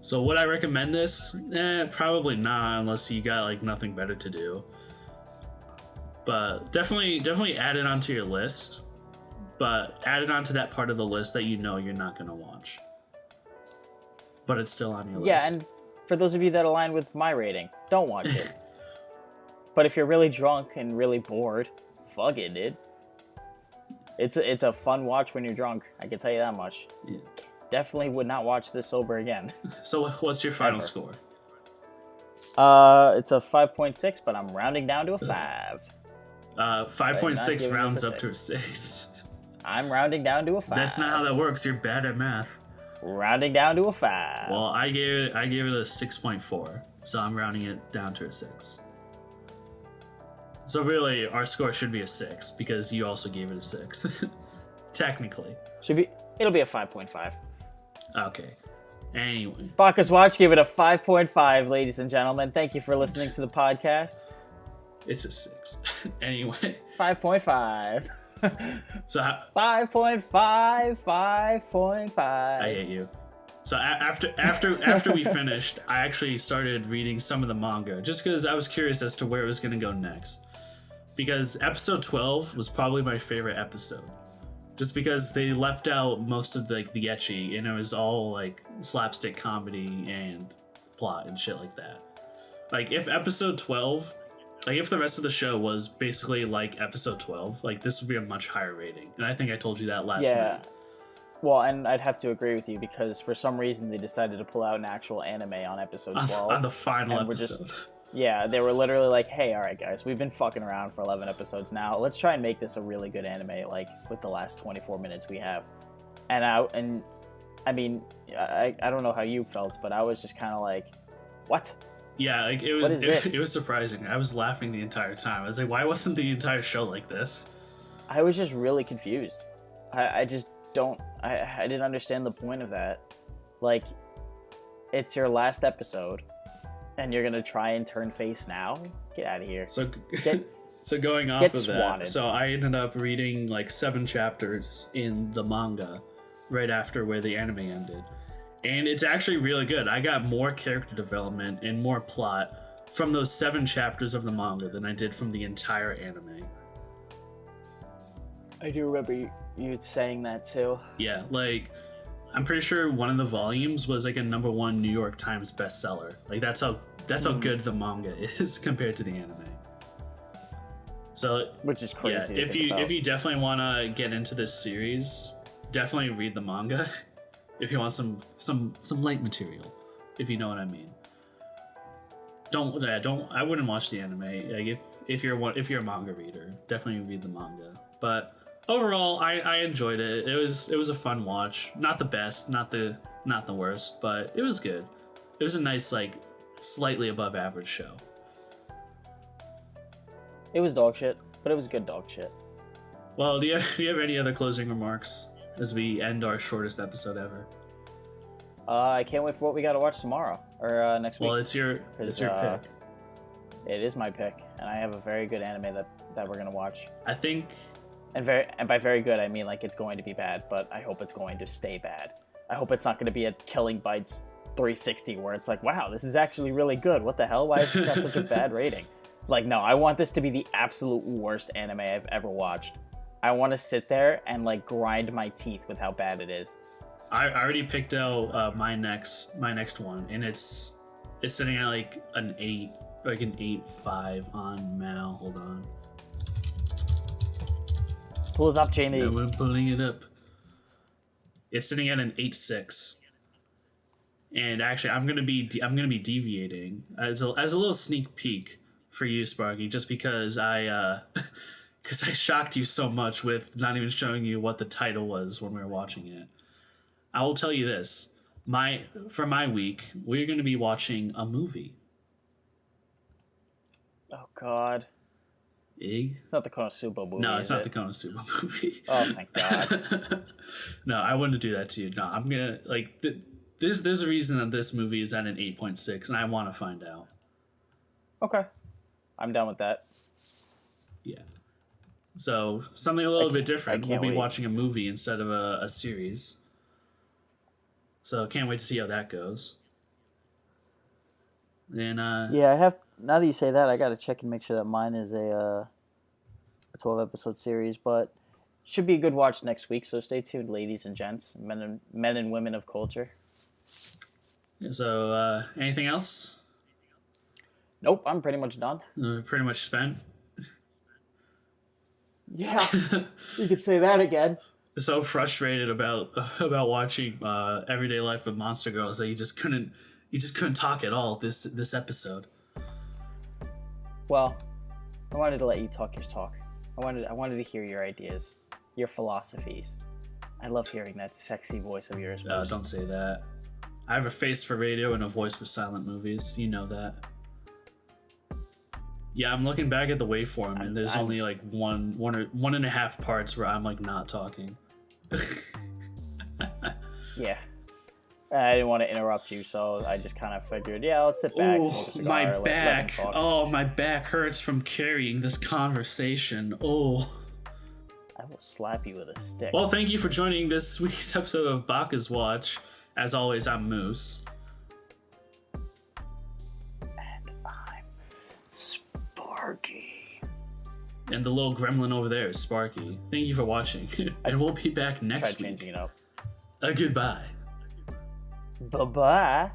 So would I recommend this? Probably not, unless you got like nothing better to do. But definitely add it onto your list. But add it onto that part of the list that you know you're not gonna watch. But it's still on your list. Yeah, and for those of you that align with my rating, don't watch it. But if you're really drunk and really bored, fuck it, dude. It's a fun watch when you're drunk. I can tell you that much. Yeah. Definitely would not watch this sober again. So what's your final score? It's a 5.6, but I'm rounding down to a 5. 5.6 rounds up to a 6. I'm rounding down to a 5. That's not how that works. You're bad at math. Rounding down to a 5. Well, I gave it a 6.4, so I'm rounding it down to a 6. So really, our score should be a 6 because you also gave it a 6, technically. It'll be a 5.5. Okay. Anyway, Bakas Watch gave it a 5.5, ladies and gentlemen. Thank you for listening to the podcast. it's a 6. Anyway, 5.5. so 5.5, 5.5. I hate you. So after we finished, I actually started reading some of the manga just because I was curious as to where it was going to go next. Because episode 12 was probably my favorite episode. Just because they left out most of the ecchi and it was all like slapstick comedy and plot and shit like that. Like if episode 12, like if the rest of the show was basically like episode 12, like this would be a much higher rating. And I think I told you that last night. Well, and I'd have to agree with you because for some reason they decided to pull out an actual anime on episode 12. On the final episode. They were literally like, hey, all right, guys, we've been fucking around for 11 episodes now. Let's try and make this a really good anime, like, with the last 24 minutes we have. And I mean, I don't know how you felt, but I was just kind of like, what? Yeah, like, it was surprising. I was laughing the entire time. I was like, why wasn't the entire show like this? I was just really confused. I didn't understand the point of that. Like, it's your last episode. And you're gonna try and turn face now? Get out of here. So going off of that, so I ended up reading like 7 chapters in the manga right after where the anime ended. And it's actually really good. I got more character development and more plot from those 7 chapters of the manga than I did from the entire anime. I do remember you saying that too. Yeah, like I'm pretty sure one of the volumes was like a #1 New York Times bestseller. Like that's how good the manga is compared to the anime. So, which is crazy. Yeah, if you definitely want to get into this series, definitely read the manga. If you want some light material, if you know what I mean. I wouldn't watch the anime. Like if you're a manga reader, definitely read the manga. But overall, I enjoyed it. It was a fun watch. Not the best, not the worst, but it was good. It was a nice, like, slightly above average show. It was dog shit, but it was good dog shit. Well, do you have any other closing remarks as we end our shortest episode ever? I can't wait for what we got to watch tomorrow or next week. Well, it's your pick. It is my pick, and I have a very good anime that we're gonna watch. I think. And by very good, I mean like it's going to be bad, but I hope it's going to stay bad. I hope it's not going to be a Killing Bites 360 where it's like, wow, this is actually really good. What the hell? Why has this got such a bad rating? Like, no, I want this to be the absolute worst anime I've ever watched. I want to sit there and like grind my teeth with how bad it is. I already picked out my next one, and it's sitting at like an 8, like an 8.5 on Mal. Hold on. Pull it up, Jamie. Yeah, we're pulling it up. It's sitting at an 8.6. And actually, I'm gonna be deviating as a little sneak peek for you, Sparky, just because I shocked you so much with not even showing you what the title was when we were watching it. I will tell you this: for my week, we're gonna be watching a movie. Oh God. It's not the Konosuba movie. No, it's not the Konosuba movie. Oh, thank God. No, I wouldn't do that to you. No, I'm gonna like. There's a reason that this movie is at an 8.6, and I want to find out. Okay, I'm down with that. Yeah. So something a little bit different. We'll be watching a movie instead of a series. So can't wait to see how that goes. And Yeah, I have. Now that you say that, I got to check and make sure that mine is a 12-episode series, but should be a good watch next week. So stay tuned, ladies and gents, men and women of culture. so, anything else? Nope, I'm pretty much done. Pretty much spent. Yeah, you could say that again. So frustrated about watching Everyday Life of Monster Girls that you just couldn't talk at all this episode. Well, I wanted to let you talk your talk. I wanted to hear your ideas, your philosophies. I love hearing that sexy voice of yours. Don't say that. I have a face for radio and a voice for silent movies. You know that. Yeah, I'm looking back at the waveform, and there's only like one and a half parts where I'm like not talking. Yeah. I didn't want to interrupt you, so I just kind of figured, yeah, let's sit back, smoke a cigar, my let back. him talk. Oh, my back hurts from carrying this conversation. Oh. I will slap you with a stick. Well, thank you for joining this week's episode of Bakas Watch. As always, I'm Moose. And I'm Sparky. And the little gremlin over there is Sparky. Thank you for watching. And we'll be back next week. Try changing it up. Goodbye. Bye-bye.